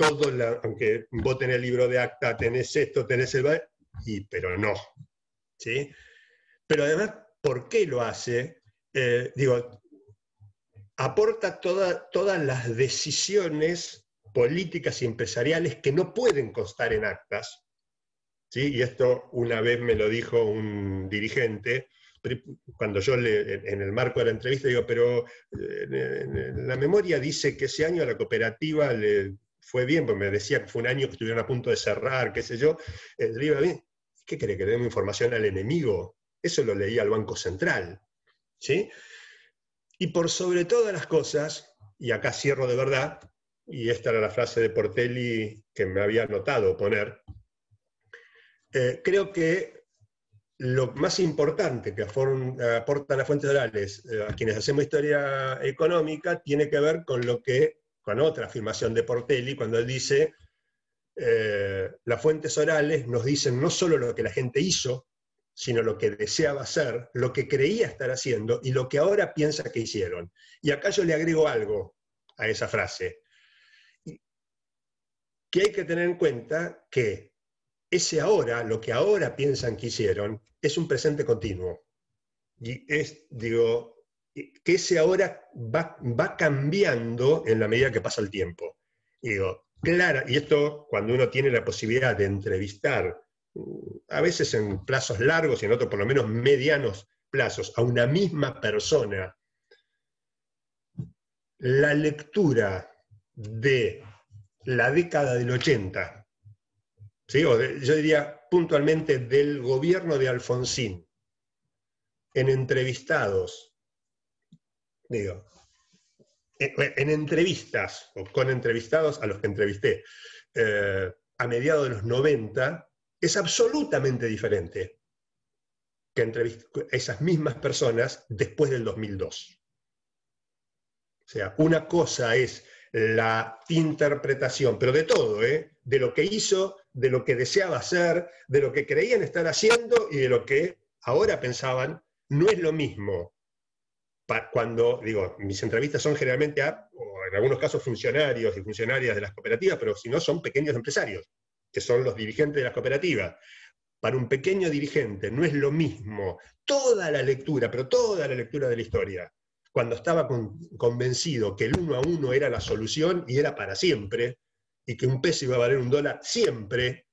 vos tenés el libro de acta, tenés esto, tenés pero no. ¿Sí? Pero además, ¿por qué lo hace? Digo, aporta todas las decisiones políticas y empresariales que no pueden constar en actas. ¿Sí? Y esto una vez me lo dijo un dirigente, cuando yo en el marco de la entrevista digo, pero en la memoria dice que ese año a la cooperativa le fue bien, porque me decía que fue un año que estuvieron a punto de cerrar, qué sé yo, le iba bien. ¿Qué cree? ¿Que le demos información al enemigo? Eso lo leía al Banco Central. ¿Sí? Y por sobre todas las cosas, y acá cierro de verdad, y esta era la frase de Portelli que me había anotado poner, creo que lo más importante que aportan las fuentes orales a quienes hacemos historia económica tiene que ver con otra afirmación de Portelli, cuando él dice, las fuentes orales nos dicen no solo lo que la gente hizo, sino lo que deseaba hacer, lo que creía estar haciendo y lo que ahora piensa que hicieron. Y acá yo le agrego algo a esa frase, que hay que tener en cuenta que ese ahora, lo que ahora piensan que hicieron, es un presente continuo. Y digo, que ese ahora va cambiando en la medida que pasa el tiempo. Y digo, claro, y esto cuando uno tiene la posibilidad de entrevistar, a veces en plazos largos y en otros por lo menos medianos plazos, a una misma persona, la lectura de la década del 80, ¿sí? Yo diría puntualmente del gobierno de Alfonsín, en entrevistados, digo, en entrevistas, o con entrevistados a los que entrevisté, a mediados de los 90, es absolutamente diferente que esas mismas personas después del 2002. O sea, una cosa es la interpretación, pero de todo, de lo que hizo, de lo que deseaba hacer, de lo que creían estar haciendo y de lo que ahora pensaban. No es lo mismo cuando, digo, mis entrevistas son generalmente o en algunos casos funcionarios y funcionarias de las cooperativas, pero si no son pequeños empresarios, que son los dirigentes de las cooperativas. Para un pequeño dirigente no es lo mismo toda la lectura, pero toda la lectura de la historia, cuando estaba convencido que el 1 a 1 era la solución y era para siempre, y que un peso iba a valer $1 siempre,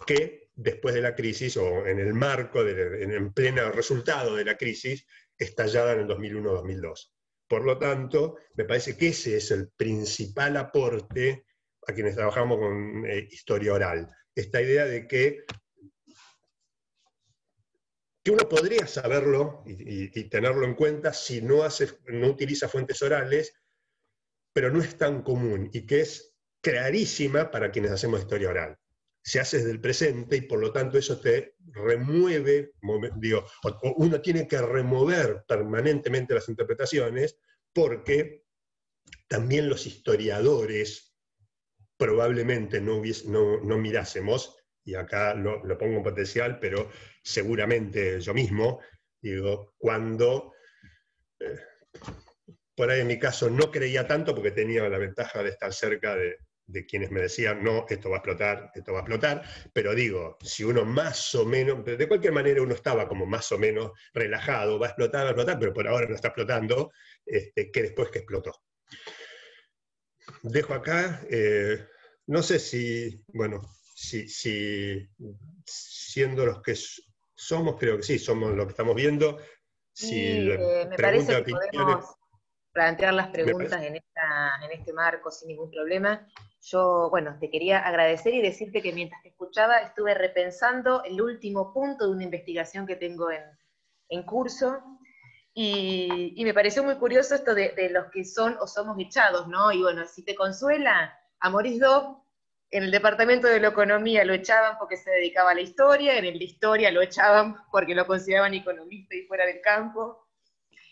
que después de la crisis, o en el marco, en pleno resultado de la crisis, estallada en el 2001-2002. Por lo tanto, me parece que ese es el principal aporte a quienes trabajamos con historia oral. Esta idea de que uno podría saberlo y tenerlo en cuenta si no utiliza fuentes orales, pero no es tan común, y que es clarísima para quienes hacemos historia oral. Se hace desde el presente y por lo tanto eso te remueve, digo, uno tiene que remover permanentemente las interpretaciones, porque también los historiadores probablemente no mirásemos, y acá lo pongo en potencial, pero seguramente yo mismo, digo, cuando por ahí en mi caso no creía tanto, porque tenía la ventaja de estar cerca de quienes me decían, no, esto va a explotar, pero digo, si uno más o menos, de cualquier manera uno estaba como más o menos relajado, va a explotar, pero por ahora no está explotando, que después que explotó. Dejo acá, no sé si, bueno, si siendo los que somos, creo que sí, somos lo que estamos viendo. Si me parece que podemos plantear las preguntas en este marco sin ningún problema. Yo, bueno, te quería agradecer y decirte que mientras te escuchaba estuve repensando el último punto de una investigación que tengo en curso, y me pareció muy curioso esto de los que son o somos echados, ¿no? Y bueno, si te consuela, a Maurice Dobb, en el departamento de la economía lo echaban porque se dedicaba a la historia, en el de historia lo echaban porque lo consideraban economista y fuera del campo.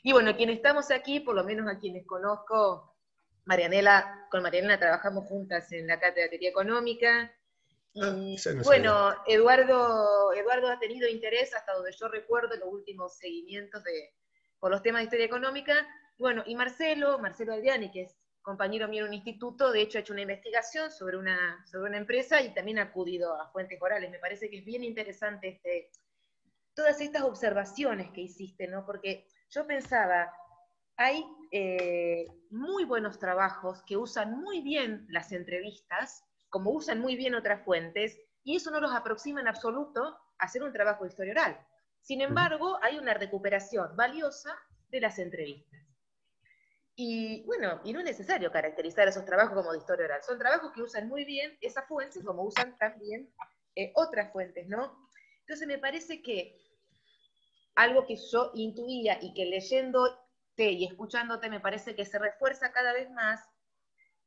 Y bueno, quienes estamos aquí, por lo menos a quienes conozco, con Marianela trabajamos juntas en la Cátedra de Teoría Económica, y bueno, Eduardo ha tenido interés, hasta donde yo recuerdo, en los últimos seguimientos por los temas de historia económica. Bueno, y Marcelo Adriani, que es compañero mío en un instituto, de hecho ha hecho una investigación sobre una empresa y también ha acudido a fuentes orales. Me parece que es bien interesante todas estas observaciones que hiciste, ¿no? Porque yo pensaba, hay muy buenos trabajos que usan muy bien las entrevistas, como usan muy bien otras fuentes, y eso no los aproxima en absoluto a hacer un trabajo de historia oral. Sin embargo, hay una recuperación valiosa de las entrevistas. Y bueno, y no es necesario caracterizar esos trabajos como de historia oral. Son trabajos que usan muy bien esa fuente, como usan también otras fuentes, ¿no? Entonces me parece que algo que yo intuía y que leyéndote y escuchándote me parece que se refuerza cada vez más,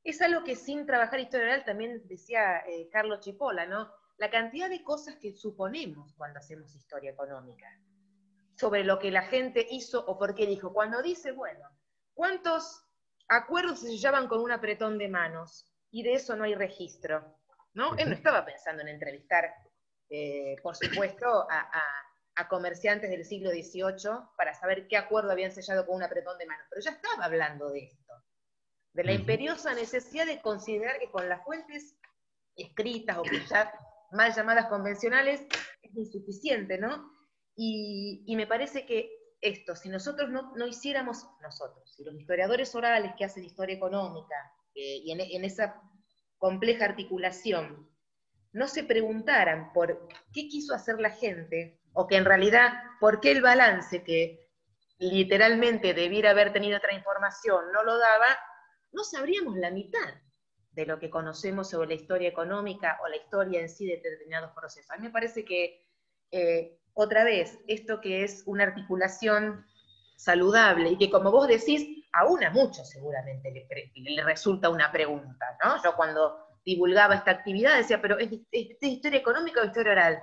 es algo que sin trabajar historia oral también decía Carlos Chipola, ¿no? La cantidad de cosas que suponemos cuando hacemos historia económica, sobre lo que la gente hizo o por qué dijo. Cuando dice, bueno, ¿cuántos acuerdos se sellaban con un apretón de manos? Y de eso no hay registro, ¿no? Él no estaba pensando en entrevistar, por supuesto, a comerciantes del siglo XVIII para saber qué acuerdo habían sellado con un apretón de manos, pero ya estaba hablando de esto, de la imperiosa necesidad de considerar que con las fuentes escritas o que ya mal llamadas convencionales es insuficiente, ¿no? Y me parece que esto, si nosotros no hiciéramos, si los historiadores orales que hacen historia económica y en esa compleja articulación no se preguntaran por qué quiso hacer la gente, o que en realidad, por qué el balance que literalmente debiera haber tenido otra información no lo daba, no sabríamos la mitad de lo que conocemos sobre la historia económica o la historia en sí de determinados procesos. A mí me parece que, otra vez, esto que es una articulación saludable y que, como vos decís, aún a muchos seguramente le resulta una pregunta, ¿no? Yo cuando divulgaba esta actividad decía, pero ¿es historia económica o historia oral?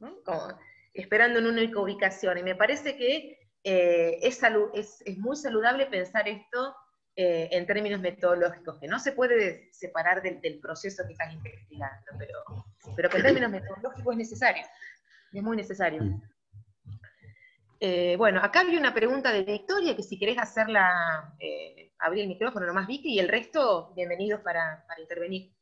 ¿No? Como esperando en una única ubicación. Y me parece que es muy saludable pensar esto en términos metodológicos, que no se puede separar del proceso que estás investigando, pero que en términos metodológicos es necesario, es muy necesario. Bueno, acá había una pregunta de Victoria, que si querés hacerla, abrir el micrófono nomás, Vicky, y el resto, bienvenidos para intervenir.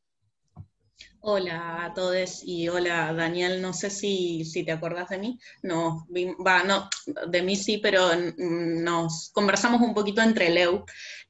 Hola a todos y hola Daniel, no sé si te acordás de mí, no, de mí sí, pero nos conversamos un poquito entre Leu,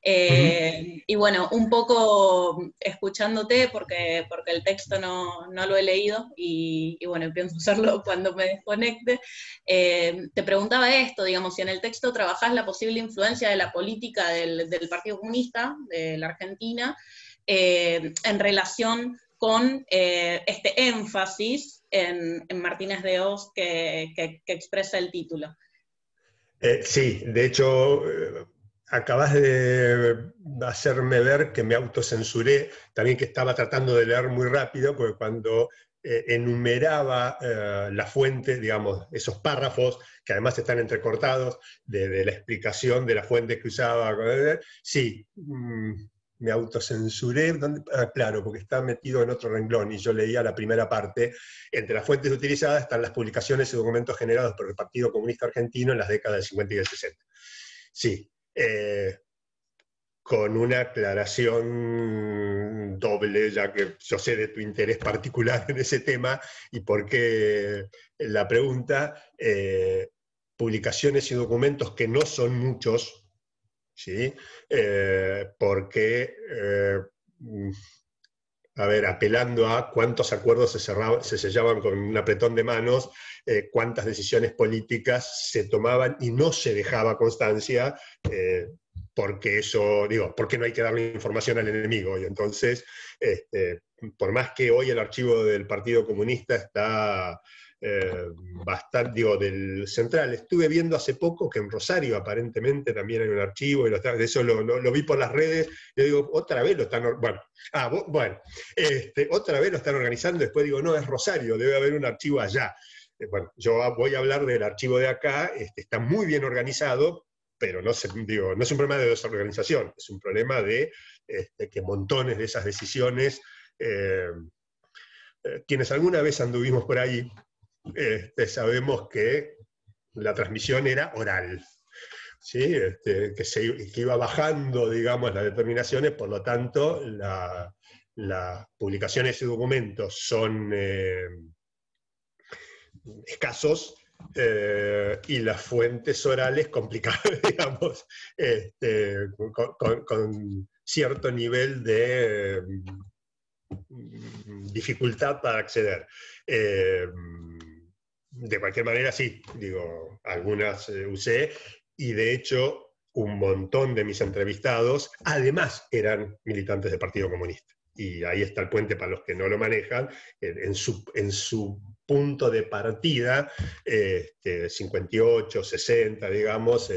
Y bueno, un poco escuchándote, porque el texto no lo he leído, y bueno, pienso hacerlo cuando me desconecte, te preguntaba esto, digamos, si en el texto trabajás la posible influencia de la política del Partido Comunista de la Argentina en relación con este énfasis en Martínez de Hoz que expresa el título. Sí, de hecho, acabas de hacerme ver que me autocensuré, también que estaba tratando de leer muy rápido, porque cuando enumeraba la fuente, digamos, esos párrafos, que además están entrecortados, de la explicación de la fuente que usaba, sí, me autocensuré, claro, porque está metido en otro renglón, y yo leía la primera parte. Entre las fuentes utilizadas están las publicaciones y documentos generados por el Partido Comunista Argentino en las décadas del 50 y del 60. Sí, con una aclaración doble, ya que yo sé de tu interés particular en ese tema y por qué la pregunta. Publicaciones y documentos que no son muchos, ¿sí? Porque a ver, apelando a cuántos acuerdos se sellaban con un apretón de manos, cuántas decisiones políticas se tomaban y no se dejaba constancia, porque eso, digo, porque no hay que darle información al enemigo. Y entonces, por más que hoy el archivo del Partido Comunista está bastante, digo, del central. Estuve viendo hace poco que en Rosario aparentemente también hay un archivo, y de eso lo vi por las redes, y yo digo, otra vez lo están, otra vez lo están organizando, después digo, no, es Rosario, debe haber un archivo allá. Bueno, yo voy a hablar del archivo de acá, está muy bien organizado, pero no es un problema de desorganización, es un problema de que montones de esas decisiones, quienes alguna vez anduvimos por ahí, sabemos que la transmisión era oral, ¿sí? Que iba bajando, digamos, las determinaciones, por lo tanto, las publicaciones y documentos son escasos, y las fuentes orales complicadas, digamos, con cierto nivel de dificultad para acceder. De cualquier manera, sí, digo, algunas usé, y de hecho un montón de mis entrevistados además eran militantes del Partido Comunista. Y ahí está el puente para los que no lo manejan, en su punto de partida, 58, 60, digamos,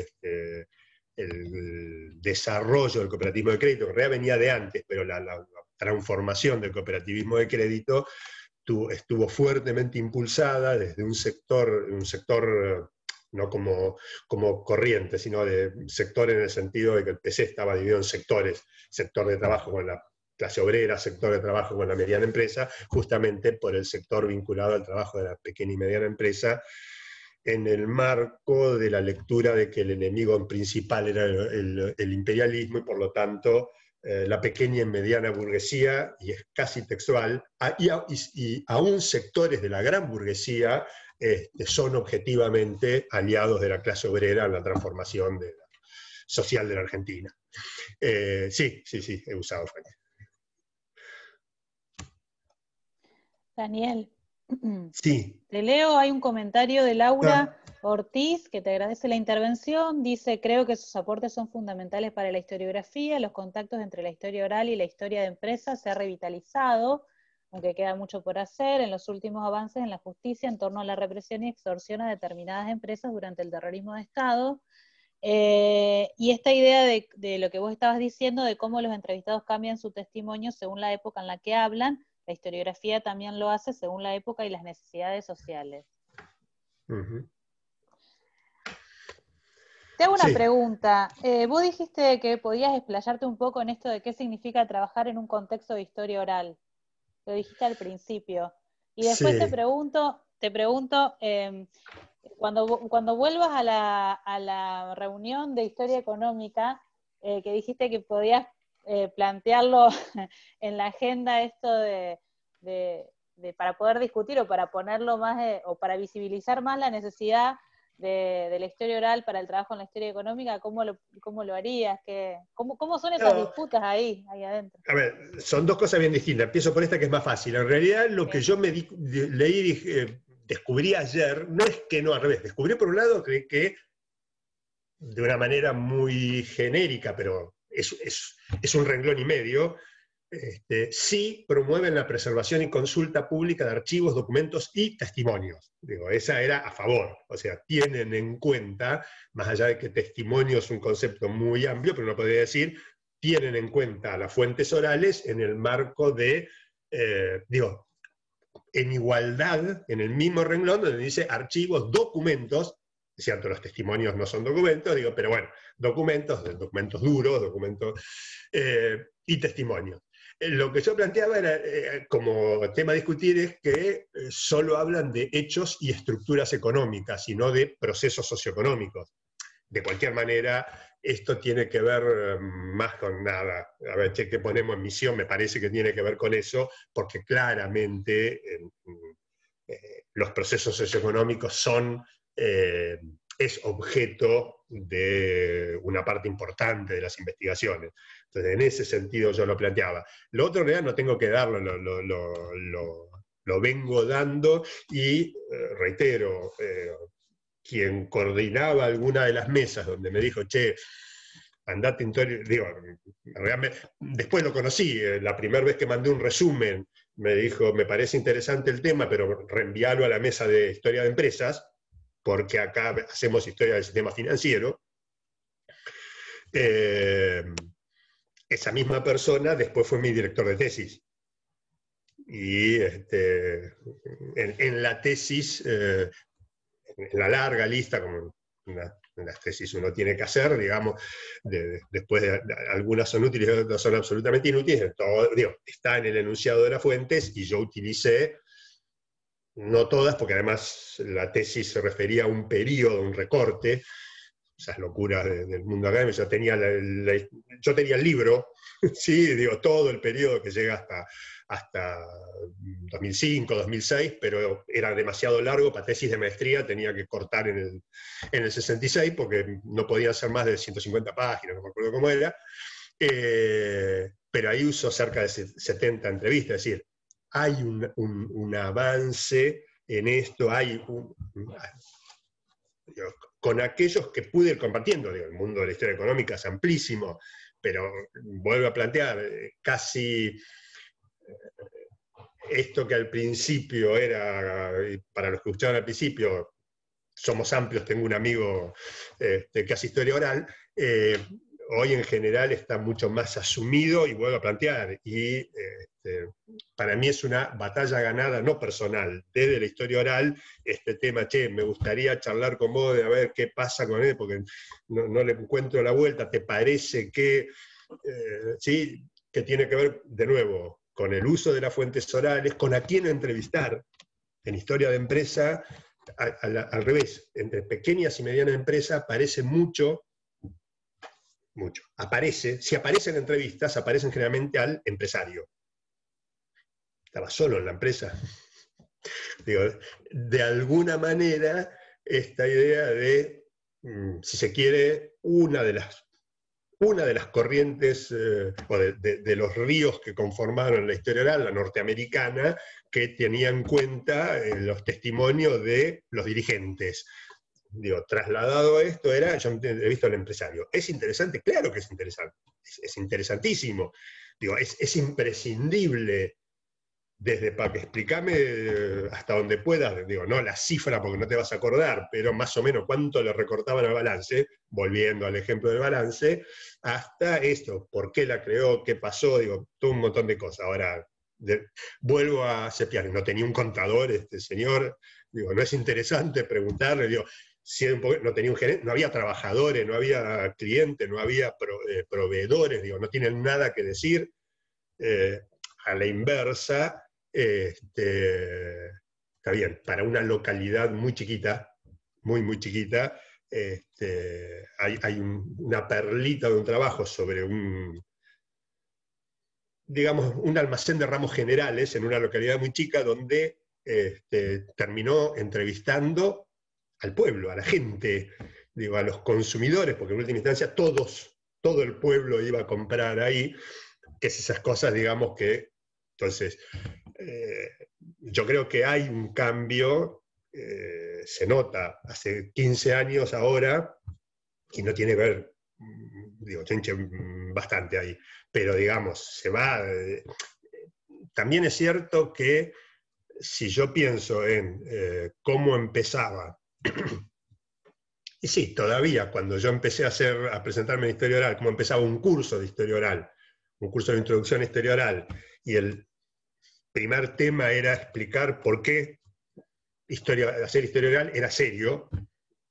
el desarrollo del cooperativismo de crédito, que en realidad venía de antes, pero la transformación del cooperativismo de crédito estuvo fuertemente impulsada desde un sector no como corriente, sino de sector en el sentido de que el PC estaba dividido en sectores: sector de trabajo con la clase obrera, sector de trabajo con la mediana empresa, justamente por el sector vinculado al trabajo de la pequeña y mediana empresa, en el marco de la lectura de que el enemigo principal era el imperialismo, y por lo tanto la pequeña y mediana burguesía, y es casi textual, y aún sectores de la gran burguesía son objetivamente aliados de la clase obrera en la transformación social de la Argentina. Sí, he usado Frank. Daniel, sí. Te leo, hay un comentario de Laura Ortiz que te agradece la intervención. Dice, creo que sus aportes son fundamentales para la historiografía, los contactos entre la historia oral y la historia de empresas se ha revitalizado, aunque queda mucho por hacer, en los últimos avances en la justicia en torno a la represión y extorsión a determinadas empresas durante el terrorismo de Estado. Y esta idea de lo que vos estabas diciendo, de cómo los entrevistados cambian su testimonio según la época en la que hablan, la historiografía también lo hace según la época y las necesidades sociales. Uh-huh. Te hago una pregunta. Vos dijiste que podías explayarte un poco en esto de qué significa trabajar en un contexto de historia oral. Lo dijiste al principio. Y después te pregunto, cuando vuelvas a la reunión de historia económica, que dijiste que podías plantearlo en la agenda esto de para poder discutir o para ponerlo más, o para visibilizar más la necesidad de la historia oral para el trabajo en la historia económica, ¿cómo lo harías? ¿Cómo son esas disputas ahí adentro? A ver, son dos cosas bien distintas. Empiezo por esta que es más fácil. En realidad, lo que yo leí, descubrí ayer, no es que no, al revés. Descubrí por un lado que de una manera muy genérica, pero es un renglón y medio, sí promueven la preservación y consulta pública de archivos, documentos y testimonios. Digo, esa era a favor. O sea, tienen en cuenta, más allá de que testimonio es un concepto muy amplio, pero uno podría decir, tienen en cuenta las fuentes orales en el marco de, en igualdad, en el mismo renglón donde dice archivos, documentos. Es cierto, los testimonios no son documentos, pero bueno, documentos duros, documentos y testimonios. Lo que yo planteaba era, como tema a discutir, es que solo hablan de hechos y estructuras económicas y no de procesos socioeconómicos. De cualquier manera, esto tiene que ver más con nada. A ver, que ponemos en misión, me parece que tiene que ver con eso, porque claramente los procesos socioeconómicos son... es objeto de una parte importante de las investigaciones. Entonces, en ese sentido yo lo planteaba. Lo otro, en realidad, no tengo que darlo, lo vengo dando y, reitero, quien coordinaba alguna de las mesas donde me dijo, che, andate en todo, digo, después lo conocí, la primera vez que mandé un resumen, me dijo, me parece interesante el tema, pero reenviarlo a la mesa de historia de empresas, porque acá hacemos historia del sistema financiero. Esa misma persona después fue mi director de tesis. Y en la tesis, en la larga lista, como en las tesis uno tiene que hacer, digamos, después de algunas son útiles y otras son absolutamente inútiles, todo, está en el enunciado de las fuentes, y yo utilicé, no todas, porque además la tesis se refería a un periodo, un recorte, esas locuras del mundo académico. Yo tenía el libro, sí, todo el periodo que llega hasta 2005, 2006, pero era demasiado largo para tesis de maestría, tenía que cortar en el 66, porque no podían ser más de 150 páginas, no me acuerdo cómo era, pero ahí uso cerca de 70 entrevistas, es decir, hay un avance en esto, con aquellos que pude ir compartiendo. El mundo de la historia económica es amplísimo, pero vuelvo a plantear, casi esto que al principio era, para los que escuchaban al principio, somos amplios, tengo un amigo que hace historia oral, hoy en general está mucho más asumido, y vuelvo a plantear, y para mí es una batalla ganada, no personal, desde la historia oral, este tema, me gustaría charlar con vos de a ver qué pasa con él, porque no le encuentro la vuelta. ¿Te parece que, sí, que tiene que ver, de nuevo, con el uso de las fuentes orales, con a quién entrevistar? En historia de empresa, al revés, entre pequeñas y medianas empresas aparece mucho, si aparecen entrevistas, aparecen generalmente al empresario. Estaba solo en la empresa. De alguna manera, esta idea de, si se quiere, una de las corrientes o de los ríos que conformaron la historia oral, la norteamericana, que tenía en cuenta los testimonios de los dirigentes. Trasladado a esto yo he visto al empresario. ¿Es interesante? Claro que es interesante. Es interesantísimo. Es imprescindible, para que explícame hasta donde puedas, no la cifra porque no te vas a acordar, pero más o menos cuánto le recortaban al balance, volviendo al ejemplo del balance, hasta esto, por qué la creó, qué pasó, todo un montón de cosas. Ahora, vuelvo a Cepiani, no tenía un contador este señor, no es interesante preguntarle, no tenía un gerente, no había trabajadores, no había clientes, no había proveedores, no tienen nada que decir. A la inversa, está bien, para una localidad muy chiquita, muy chiquita, hay una perlita de un trabajo sobre un almacén de ramos generales en una localidad muy chica donde terminó entrevistando al pueblo, a la gente, digo, a los consumidores, porque en última instancia todo el pueblo iba a comprar ahí, que es esas cosas, digamos, que, entonces, yo creo que hay un cambio, se nota, hace 15 años ahora, y no tiene que ver, digo, chenche bastante ahí, pero digamos, se va. También es cierto que si yo pienso en cómo empezaba, y sí, todavía cuando yo empecé a presentarme en historia oral, cómo empezaba un curso de historia oral, un curso de introducción a historia oral, y el primer tema era explicar por qué hacer historia oral era serio.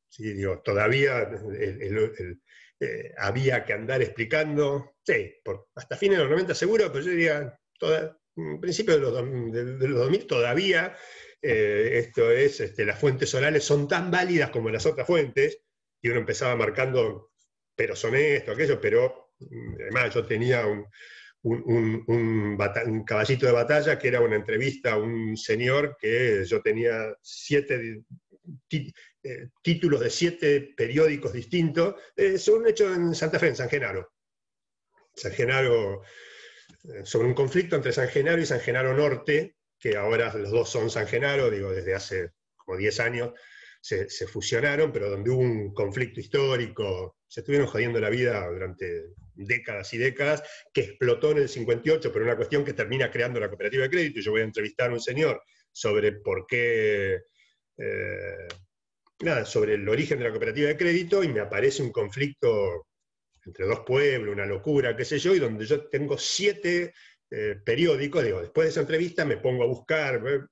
Sí, digo, todavía había que andar explicando, sí, hasta fines de los 90 seguro, pero yo diría, en principio de los 2000 todavía, esto es, las fuentes orales son tan válidas como las otras fuentes, y uno empezaba marcando, pero son esto, aquello, pero además yo tenía un caballito de batalla que era una entrevista a un señor que yo tenía 7 títulos de 7 periódicos distintos, sobre un hecho en Santa Fe, en San Genaro. San Genaro, sobre un conflicto entre San Genaro y San Genaro Norte, que ahora los dos son San Genaro, digo, desde hace como 10 años se fusionaron, pero donde hubo un conflicto histórico, se estuvieron jodiendo la vida durante décadas y décadas, que explotó en el 58 por una cuestión que termina creando la cooperativa de crédito, y yo voy a entrevistar a un señor sobre por qué... sobre el origen de la cooperativa de crédito, y me aparece un conflicto entre dos pueblos, una locura, qué sé yo, y donde yo tengo 7 periódicos, digo, después de esa entrevista me pongo a buscar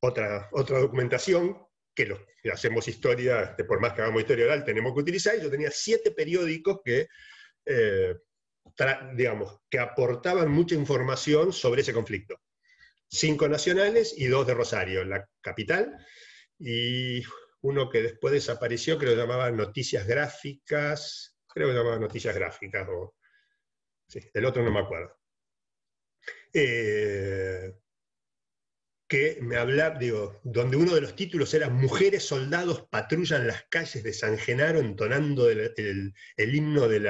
otra documentación, que los que hacemos historia, por más que hagamos historia oral, tenemos que utilizar, y yo tenía 7 periódicos que, digamos, que aportaban mucha información sobre ese conflicto. 5 nacionales y 2 de Rosario, la capital, y uno que después desapareció, que lo llamaba Noticias Gráficas, o sí, el otro no me acuerdo. Que me hablaba, digo, donde uno de los títulos era Mujeres soldados patrullan las calles de San Genaro entonando el himno del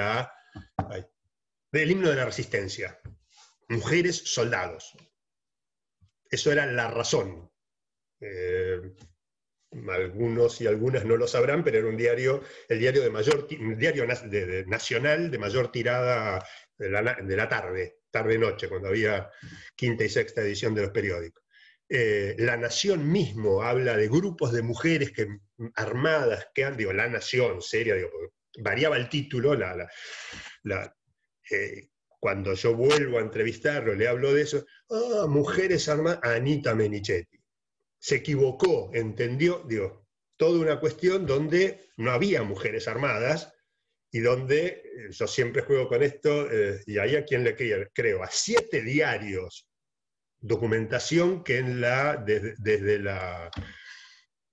himno de la resistencia. Mujeres soldados. Eso era La Razón. Algunos y algunas no lo sabrán, pero era un diario, el diario de mayor, un diario nacional de mayor tirada de la tarde-noche, cuando había quinta y sexta edición de los periódicos. La Nación mismo habla de grupos de mujeres armadas que han, digo, La Nación, seria, digo, variaba el título, cuando yo vuelvo a entrevistarlo, le hablo de eso, mujeres armadas, Anita Menichetti. Se equivocó, entendió, digo, toda una cuestión donde no había mujeres armadas, y donde yo siempre juego con esto, y ahí a quién le creo, a 7 diarios, documentación que desde la...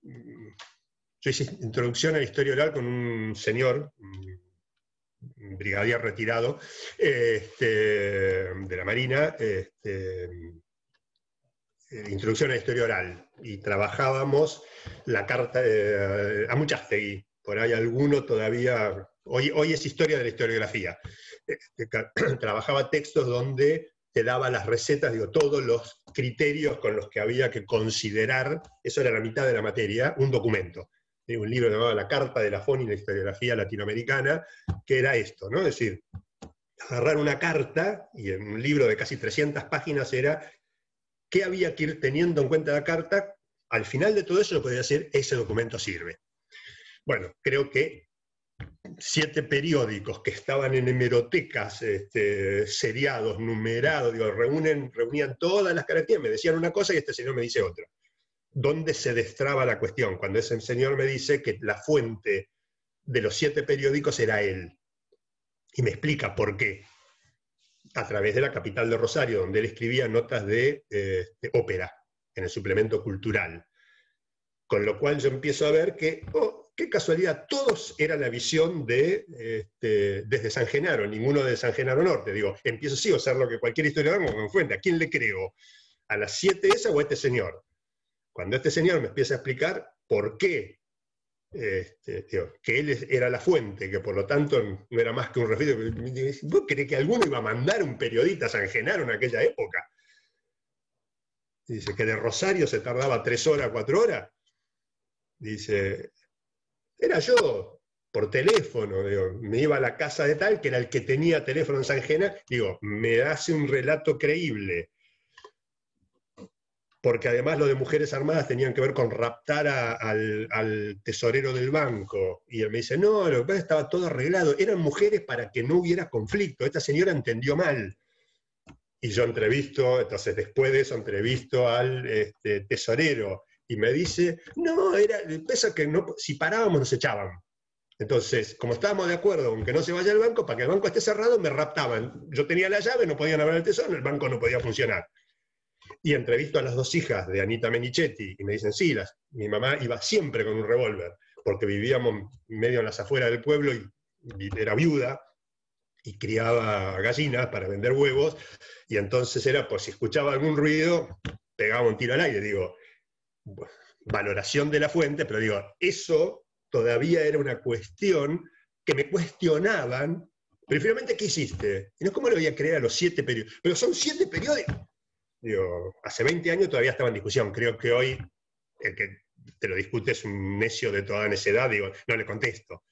Yo hice introducción a la historia oral con un señor, un brigadier retirado, de la Marina, introducción a la historia oral, y trabajábamos la carta a Muchastegui, por ahí alguno todavía, hoy es historia de la historiografía, trabajaba textos donde te daba las recetas, digo, todos los criterios con los que había que considerar, eso era la mitad de la materia, un documento. Tenía un libro llamado La Carta de Lafón y la historiografía latinoamericana, que era esto, ¿no? Es decir, agarrar una carta, y en un libro de casi 300 páginas era qué había que ir teniendo en cuenta la carta. Al final de todo eso lo podía decir, ese documento sirve. Bueno, creo que 7 periódicos que estaban en hemerotecas, seriados, numerados, digo, reunían todas las características, me decían una cosa y este señor me dice otra. ¿Dónde se destraba la cuestión? Cuando ese señor me dice que la fuente de los 7 periódicos era él. Y me explica por qué. A través de La Capital de Rosario, donde él escribía notas de ópera, en el suplemento cultural. Con lo cual yo empiezo a ver que, qué casualidad, todos era la visión desde San Genaro, ninguno de San Genaro Norte. Digo, empiezo sí a hacer lo que cualquier historiador me enfrenta. ¿A quién le creo? ¿A las 7 esa o a este señor? Cuando este señor me empieza a explicar, por qué, que él era la fuente, que por lo tanto no era más que un refrito. ¿Vos creés que alguno iba a mandar un periodista a San Genaro en aquella época? Dice que de Rosario se tardaba 3 horas, 4 horas. Dice, era yo, por teléfono, digo, me iba a la casa de tal, que era el que tenía teléfono en San Genaro, digo, me hace un relato creíble. Porque además lo de mujeres armadas tenían que ver con raptar al tesorero del banco. Y él me dice, no, lo que pasa es que estaba todo arreglado. Eran mujeres para que no hubiera conflicto. Esta señora entendió mal. Y yo entrevisto, entonces después de eso entrevisto al tesorero. Y me dice, no, pesa que no, si parábamos nos echaban. Entonces, como estábamos de acuerdo con que no se vaya al banco, para que el banco esté cerrado, me raptaban. Yo tenía la llave, no podían abrir el tesoro, el banco no podía funcionar. Y entrevisto a las 2 hijas de Anita Menichetti, y me dicen, sí, mi mamá iba siempre con un revólver, porque vivíamos medio en las afueras del pueblo y era viuda, y criaba gallinas para vender huevos, y entonces era, pues si escuchaba algún ruido, pegaba un tiro al aire. Digo, valoración de la fuente, pero digo, eso todavía era una cuestión que me cuestionaban, pero finalmente, ¿qué hiciste? Y no es como lo voy a creer a los 7 periódicos, pero son 7 periódicos. Digo, hace 20 años todavía estaba en discusión. Creo que hoy el que te lo discute es un necio de toda necedad, digo, no le contesto.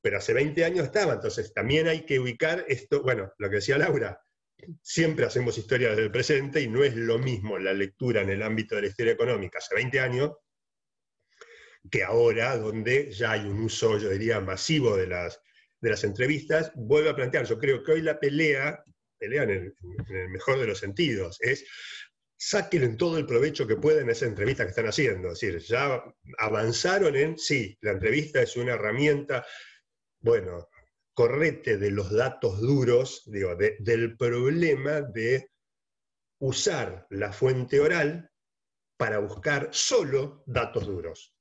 Pero hace 20 años estaba, entonces también hay que ubicar esto, bueno, lo que decía Laura, siempre hacemos historia desde el presente y no es lo mismo la lectura en el ámbito de la historia económica hace 20 años que ahora, donde ya hay un uso, yo diría, masivo de las entrevistas. Vuelvo a plantear, yo creo que hoy la pelea en el mejor de los sentidos, es sáquenle todo el provecho que pueden a esa entrevista que están haciendo. Es decir, ya avanzaron en, sí, la entrevista es una herramienta, bueno, correte de los datos duros, digo, del problema de usar la fuente oral para buscar solo datos duros.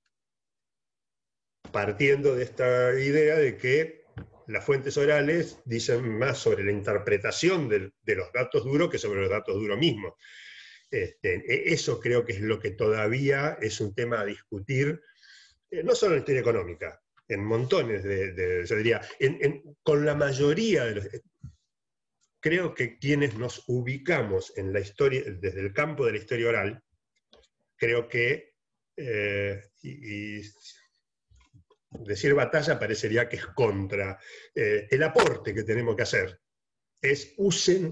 Partiendo de esta idea de que las fuentes orales dicen más sobre la interpretación de los datos duros que sobre los datos duros mismos. Eso creo que es lo que todavía es un tema a discutir, no solo en la historia económica, en montones yo diría, con la mayoría de los... Creo que quienes nos ubicamos en la historia, desde el campo de la historia oral, creo que, decir batalla parecería que es contra. El aporte que tenemos que hacer es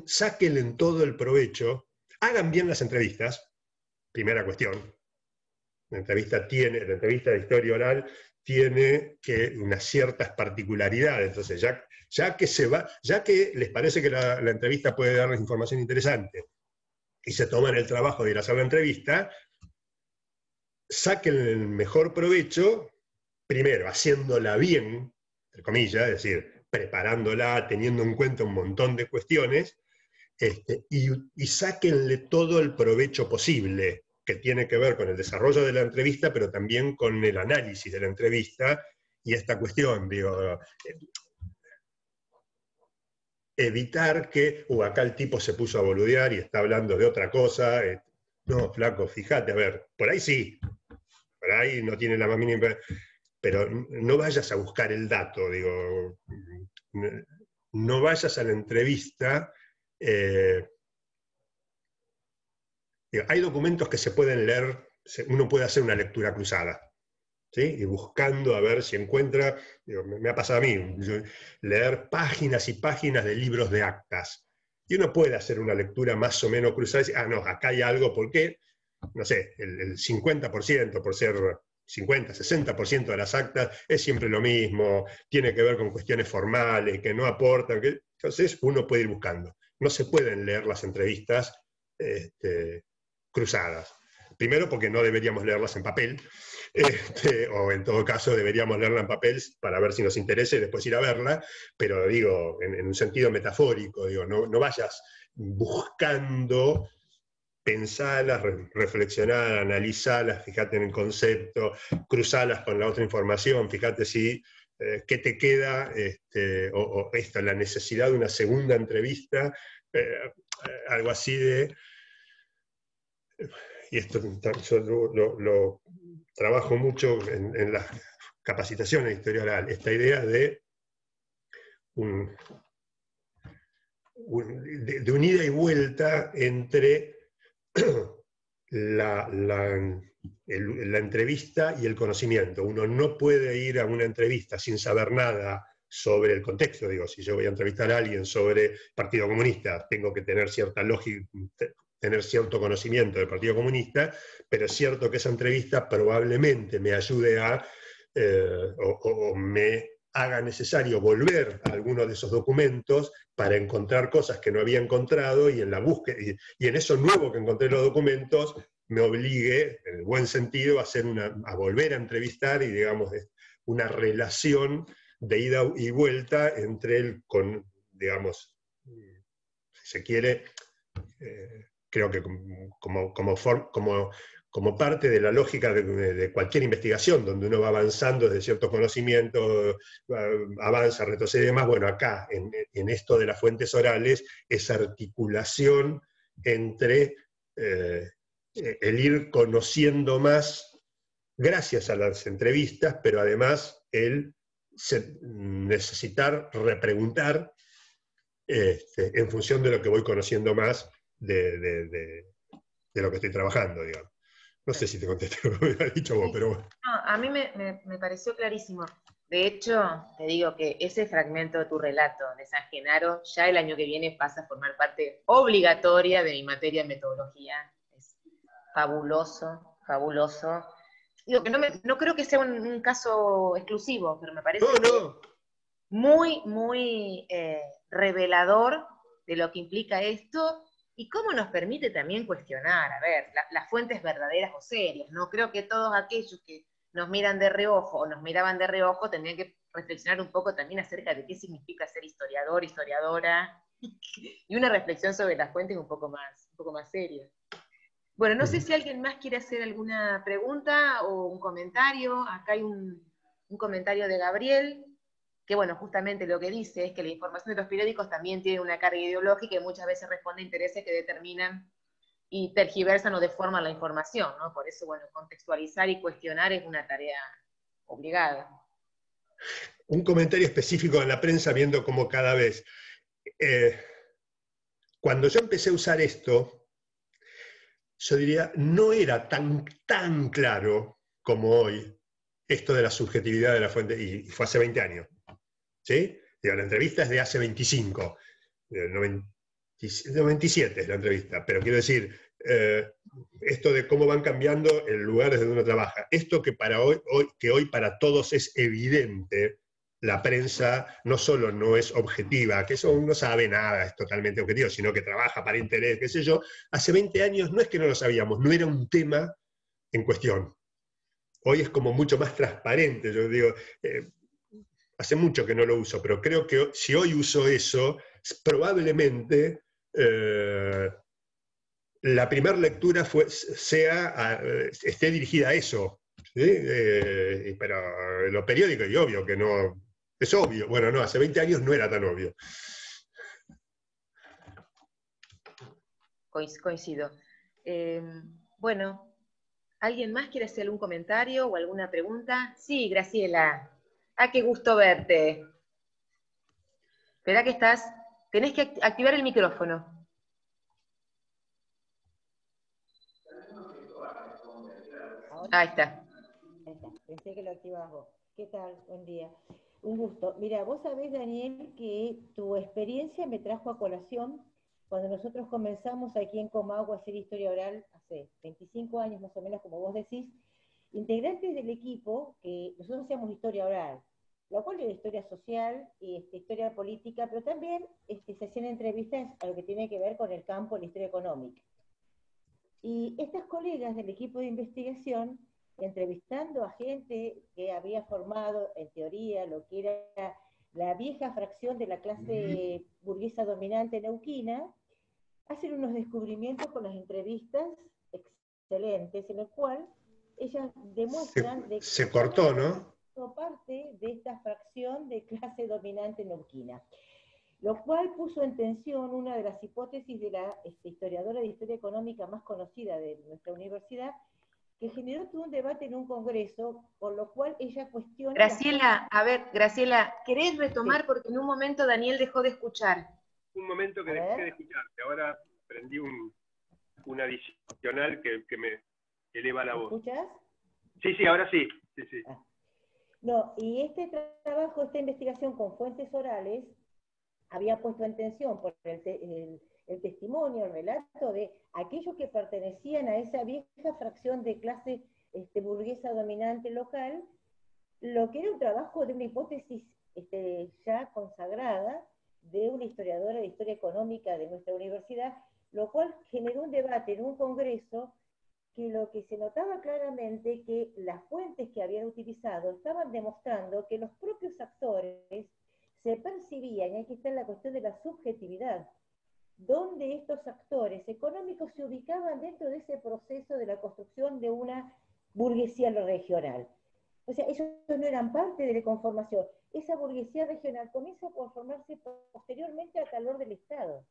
sáquenle todo el provecho, hagan bien las entrevistas, primera cuestión. La entrevista de historia oral tiene unas ciertas particularidades, entonces ya que les parece que la entrevista puede darles información interesante y se toman el trabajo de ir a hacer la entrevista, saquen el mejor provecho, primero, haciéndola bien, entre comillas, es decir, preparándola, teniendo en cuenta un montón de cuestiones, y sáquenle todo el provecho posible, que tiene que ver con el desarrollo de la entrevista, pero también con el análisis de la entrevista, y esta cuestión, digo, evitar que, acá el tipo se puso a boludear y está hablando de otra cosa. No, flaco, fíjate, a ver, por ahí sí, por ahí no tiene la más mínima, pero no vayas a buscar el dato, digo, no vayas a la entrevista. Hay documentos que se pueden leer, uno puede hacer una lectura cruzada, ¿sí? Y buscando a ver si encuentra, me ha pasado a mí, leer páginas y páginas de libros de actas, y uno puede hacer una lectura más o menos cruzada y decir, no, acá hay algo, porque, no sé, el 50%, por ser 50, 60% de las actas, es siempre lo mismo, tiene que ver con cuestiones formales, que no aportan, entonces uno puede ir buscando. No se pueden leer las entrevistas cruzadas. Primero porque no deberíamos leerlas en papel, o en todo caso deberíamos leerla en papel para ver si nos interesa y después ir a verla, pero digo, en un sentido metafórico, digo, no vayas buscando pensarlas, reflexionar, analizarlas, fíjate en el concepto, cruzarlas con la otra información, fíjate si qué te queda, o esto, la necesidad de una segunda entrevista, algo así de... y esto yo lo trabajo mucho en las capacitaciones de historia oral, esta idea de de un ida y vuelta entre la entrevista y el conocimiento. Uno no puede ir a una entrevista sin saber nada sobre el contexto. Digo, si yo voy a entrevistar a alguien sobre Partido Comunista, tengo que tener cierta lógica, tener cierto conocimiento del Partido Comunista, pero es cierto que esa entrevista probablemente me ayude a, o me haga necesario volver a alguno de esos documentos para encontrar cosas que no había encontrado, y en la búsqueda, y en eso nuevo que encontré en los documentos, me obligue, en el buen sentido, a volver a entrevistar, y digamos, una relación de ida y vuelta entre él con, digamos, si se quiere, creo que como parte de la lógica de cualquier investigación, donde uno va avanzando desde ciertos conocimientos, avanza, retrocede y demás. Bueno, acá, en esto de las fuentes orales, esa articulación entre el ir conociendo más gracias a las entrevistas, pero además el necesitar repreguntar en función de lo que voy conociendo más de lo que estoy trabajando, digamos. No sé si te contesté lo que me habías dicho vos, pero bueno. No, a mí me pareció clarísimo. De hecho, te digo que ese fragmento de tu relato de San Genaro ya el año que viene pasa a formar parte obligatoria de mi materia de metodología. Es fabuloso, fabuloso. Digo que no creo que sea un caso exclusivo, pero me parece muy, muy revelador de lo que implica esto y cómo nos permite también cuestionar, a ver, las fuentes verdaderas o serias, ¿no? Creo que todos aquellos que nos miran de reojo o nos miraban de reojo tendrían que reflexionar un poco también acerca de qué significa ser historiador, historiadora, y una reflexión sobre las fuentes un poco más seria. Bueno, no sé si alguien más quiere hacer alguna pregunta o un comentario. Acá hay un comentario de Gabriel, que bueno, justamente lo que dice es que la información de los periódicos también tiene una carga ideológica y muchas veces responde a intereses que determinan y tergiversan o deforman la información, ¿no? Por eso, bueno, contextualizar y cuestionar es una tarea obligada. Un comentario específico en la prensa, viendo cómo cada vez... cuando yo empecé a usar esto, yo diría, no era tan claro como hoy esto de la subjetividad de la fuente, y fue hace 20 años. ¿Sí? Digo, la entrevista es de hace 25, 97 es la entrevista, pero quiero decir, esto de cómo van cambiando el lugar desde donde uno trabaja, esto que hoy para todos es evidente, la prensa no solo no es objetiva, que eso no sabe nada, es totalmente objetivo, sino que trabaja para interés, qué sé yo, hace 20 años no es que no lo sabíamos, no era un tema en cuestión. Hoy es como mucho más transparente, yo digo... hace mucho que no lo uso, pero creo que si hoy uso eso, probablemente la primera lectura esté dirigida a eso. ¿Sí? Pero lo periódico, y obvio que no, es obvio. Bueno, no, hace 20 años no era tan obvio. Coincido. Bueno, ¿alguien más quiere hacer algún comentario o alguna pregunta? Sí, Graciela. Ah, qué gusto verte. Espera que tenés que activar el micrófono. Ahí está. Pensé que lo activabas vos. ¿Qué tal? Buen día. Un gusto. Mira, vos sabés, Daniel, que tu experiencia me trajo a colación cuando nosotros comenzamos aquí en Comahue a hacer historia oral hace 25 años más o menos, como vos decís, integrantes del equipo, que nosotros hacíamos historia oral, la cual era historia social, historia política, pero también se hacían entrevistas a lo que tiene que ver con el campo de la historia económica. Y estas colegas del equipo de investigación, entrevistando a gente que había formado, en teoría, lo que era la vieja fracción de la clase burguesa dominante neuquina, hacen unos descubrimientos con las entrevistas excelentes, en el cual ellas demuestran de que se cortó, ¿no? parte de esta fracción de clase dominante neuquina. lo cual puso en tensión una de las hipótesis de la historiadora de historia económica más conocida de nuestra universidad, que generó todo un debate en un congreso, por lo cual ella cuestiona... Graciela, a ver, Graciela, ¿querés retomar? Sí. Porque en un momento Daniel dejó de escuchar. Un momento que dejé de escucharte, ahora prendí un adicional que me eleva la voz. ¿Escuchas? Sí, ahora sí. Sí. Ah. No, y este trabajo, esta investigación con fuentes orales, había puesto en tensión por el testimonio, el relato de aquellos que pertenecían a esa vieja fracción de clase burguesa dominante local, lo que era un trabajo de una hipótesis ya consagrada de una historiadora de historia económica de nuestra universidad, lo cual generó un debate en un congreso que lo que se notaba claramente que las fuentes que habían utilizado estaban demostrando que los propios actores se percibían, y aquí está la cuestión de la subjetividad, donde estos actores económicos se ubicaban dentro de ese proceso de la construcción de una burguesía regional. O sea, ellos no eran parte de la conformación. Esa burguesía regional comienza a conformarse posteriormente al calor del Estado.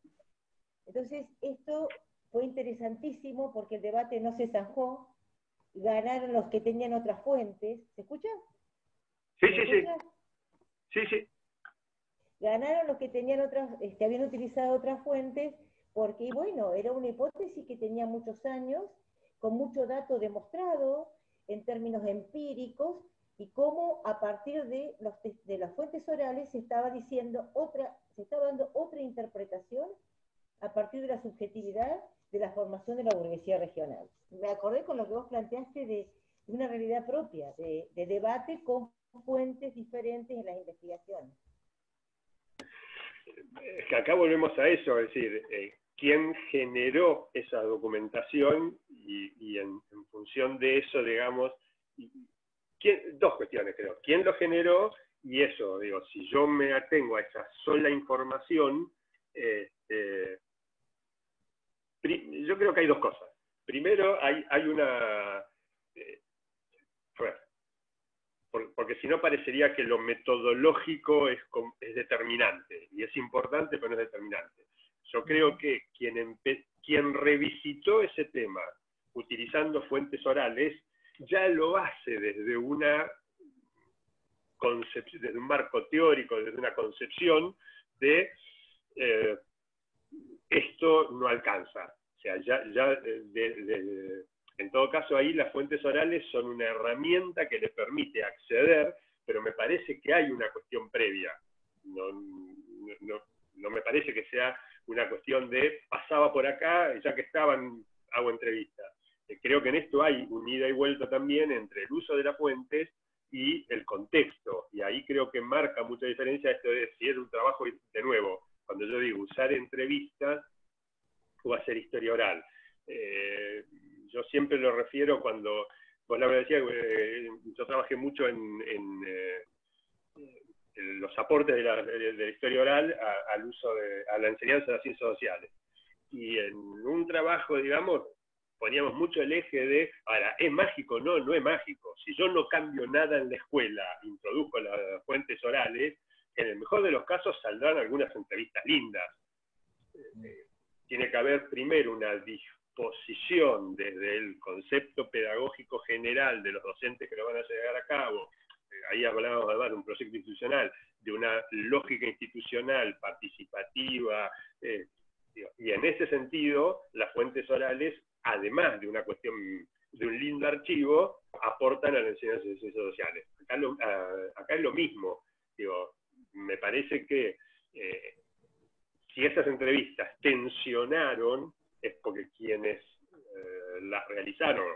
Entonces, esto fue interesantísimo porque el debate no se zanjó, ganaron los que tenían otras fuentes. ¿Se escucha? Sí. Ganaron los que tenían habían utilizado otras fuentes, porque bueno, era una hipótesis que tenía muchos años, con mucho dato demostrado, en términos empíricos, y cómo a partir de las fuentes orales se estaba dando otra interpretación a partir de la subjetividad de la formación de la burguesía regional. Me acordé con lo que vos planteaste de una realidad propia, de debate con fuentes diferentes en las investigaciones. Es que acá volvemos a eso, es decir, quién generó esa documentación y en función de eso, digamos, dos cuestiones creo. ¿Quién lo generó? Y eso, digo, si yo me atengo a esa sola información, yo creo que hay dos cosas. Primero, hay una... porque si no parecería que lo metodológico es determinante, y es importante, pero no es determinante. Yo creo que quien revisitó ese tema utilizando fuentes orales, ya lo hace desde una concepción, desde un marco teórico, desde una concepción de esto no alcanza. O sea, en todo caso, ahí las fuentes orales son una herramienta que le permite acceder, pero me parece que hay una cuestión previa. No me parece que sea una cuestión de pasaba por acá, ya que estaban, hago entrevistas. Creo que en esto hay un ida y vuelta también entre el uso de las fuentes y el contexto. Y ahí creo que marca mucha diferencia esto de si es un trabajo, de nuevo, cuando yo digo usar entrevistas o hacer historia oral. Yo siempre lo refiero cuando, vos Laura decía, yo trabajé mucho en los aportes de la historia oral al uso a la enseñanza de las ciencias sociales. Y en un trabajo, digamos, poníamos mucho el eje de, ahora, ¿es mágico? No, no es mágico. Si yo no cambio nada en la escuela, introduzco las fuentes orales, en el mejor de los casos saldrán algunas entrevistas lindas. Tiene que haber primero una disposición desde el concepto pedagógico general de los docentes que lo van a llevar a cabo. Ahí hablábamos de un proyecto institucional, de una lógica institucional participativa, y en ese sentido, las fuentes orales, además de una cuestión, de un lindo archivo, aportan a la enseñanza de ciencias sociales. Acá es lo mismo. Digo, me parece que si esas entrevistas tensionaron, es porque quienes las realizaron,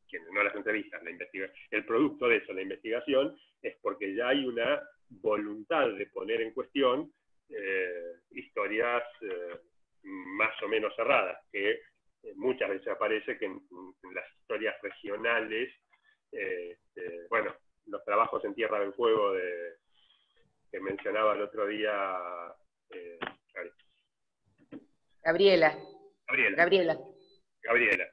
quienes no las entrevistas, el producto de eso, la investigación, es porque ya hay una voluntad de poner en cuestión historias más o menos cerradas, que muchas veces aparece que en las historias regionales, bueno, los trabajos en Tierra del Fuego que mencionaba el otro día Gabriela,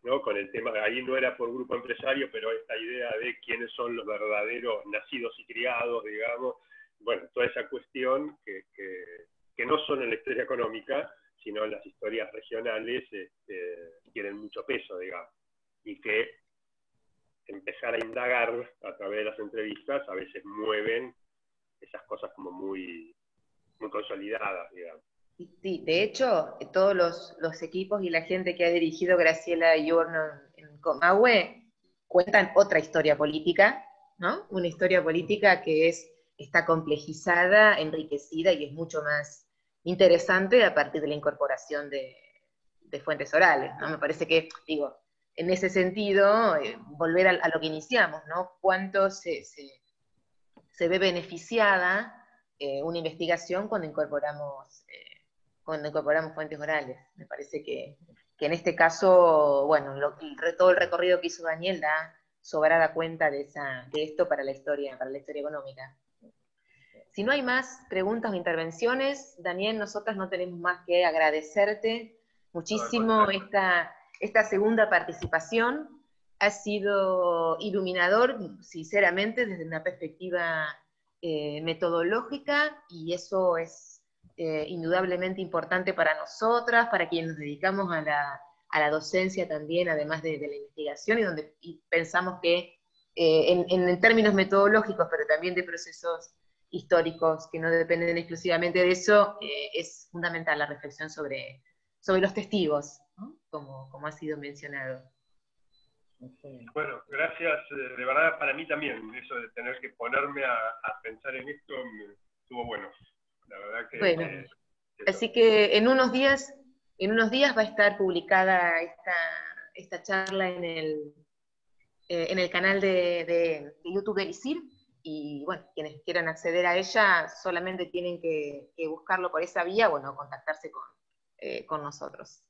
¿no? Con el tema, ahí no era por grupo empresario, pero esta idea de quiénes son los verdaderos nacidos y criados, digamos, bueno, toda esa cuestión que que no solo en la historia económica, sino en las historias regionales, tienen mucho peso, digamos, y que empezar a indagar a través de las entrevistas a veces mueven esas cosas como muy, muy consolidadas, digamos. Sí, de hecho, todos los equipos y la gente que ha dirigido Graciela y Urno en Comahue cuentan otra historia política, ¿no? Una historia política que está complejizada, enriquecida y es mucho más interesante a partir de la incorporación de fuentes orales, ¿no? Me parece que, digo, en ese sentido, volver a lo que iniciamos, ¿no? ¿Cuánto se ve beneficiada una investigación cuando incorporamos fuentes orales? Me parece que en este caso, bueno, todo el recorrido que hizo Daniel da sobrada cuenta de esto para la historia económica. Si no hay más preguntas o intervenciones, Daniel, nosotras no tenemos más que agradecerte muchísimo esta segunda participación. Ha sido iluminador, sinceramente, desde una perspectiva metodológica, y eso es indudablemente importante para nosotras, para quienes nos dedicamos a la docencia también, además de la investigación, y pensamos que en términos metodológicos, pero también de procesos históricos que no dependen exclusivamente de eso, es fundamental la reflexión sobre los testigos, ¿no? Como ha sido mencionado. Bueno, gracias, de verdad para mí también, eso de tener que ponerme a pensar en esto estuvo bueno. La verdad que... Bueno, así que en unos días va a estar publicada esta charla en el canal de YouTube de ISIR, y bueno, quienes quieran acceder a ella solamente tienen que buscarlo por esa vía, bueno, contactarse con nosotros.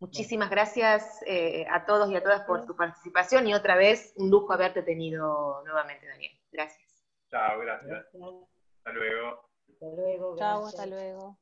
Muchísimas gracias a todos y a todas por su participación, y otra vez un lujo haberte tenido nuevamente, Daniel. Gracias. Chao, gracias. Hasta luego. Hasta luego. Chao, hasta luego.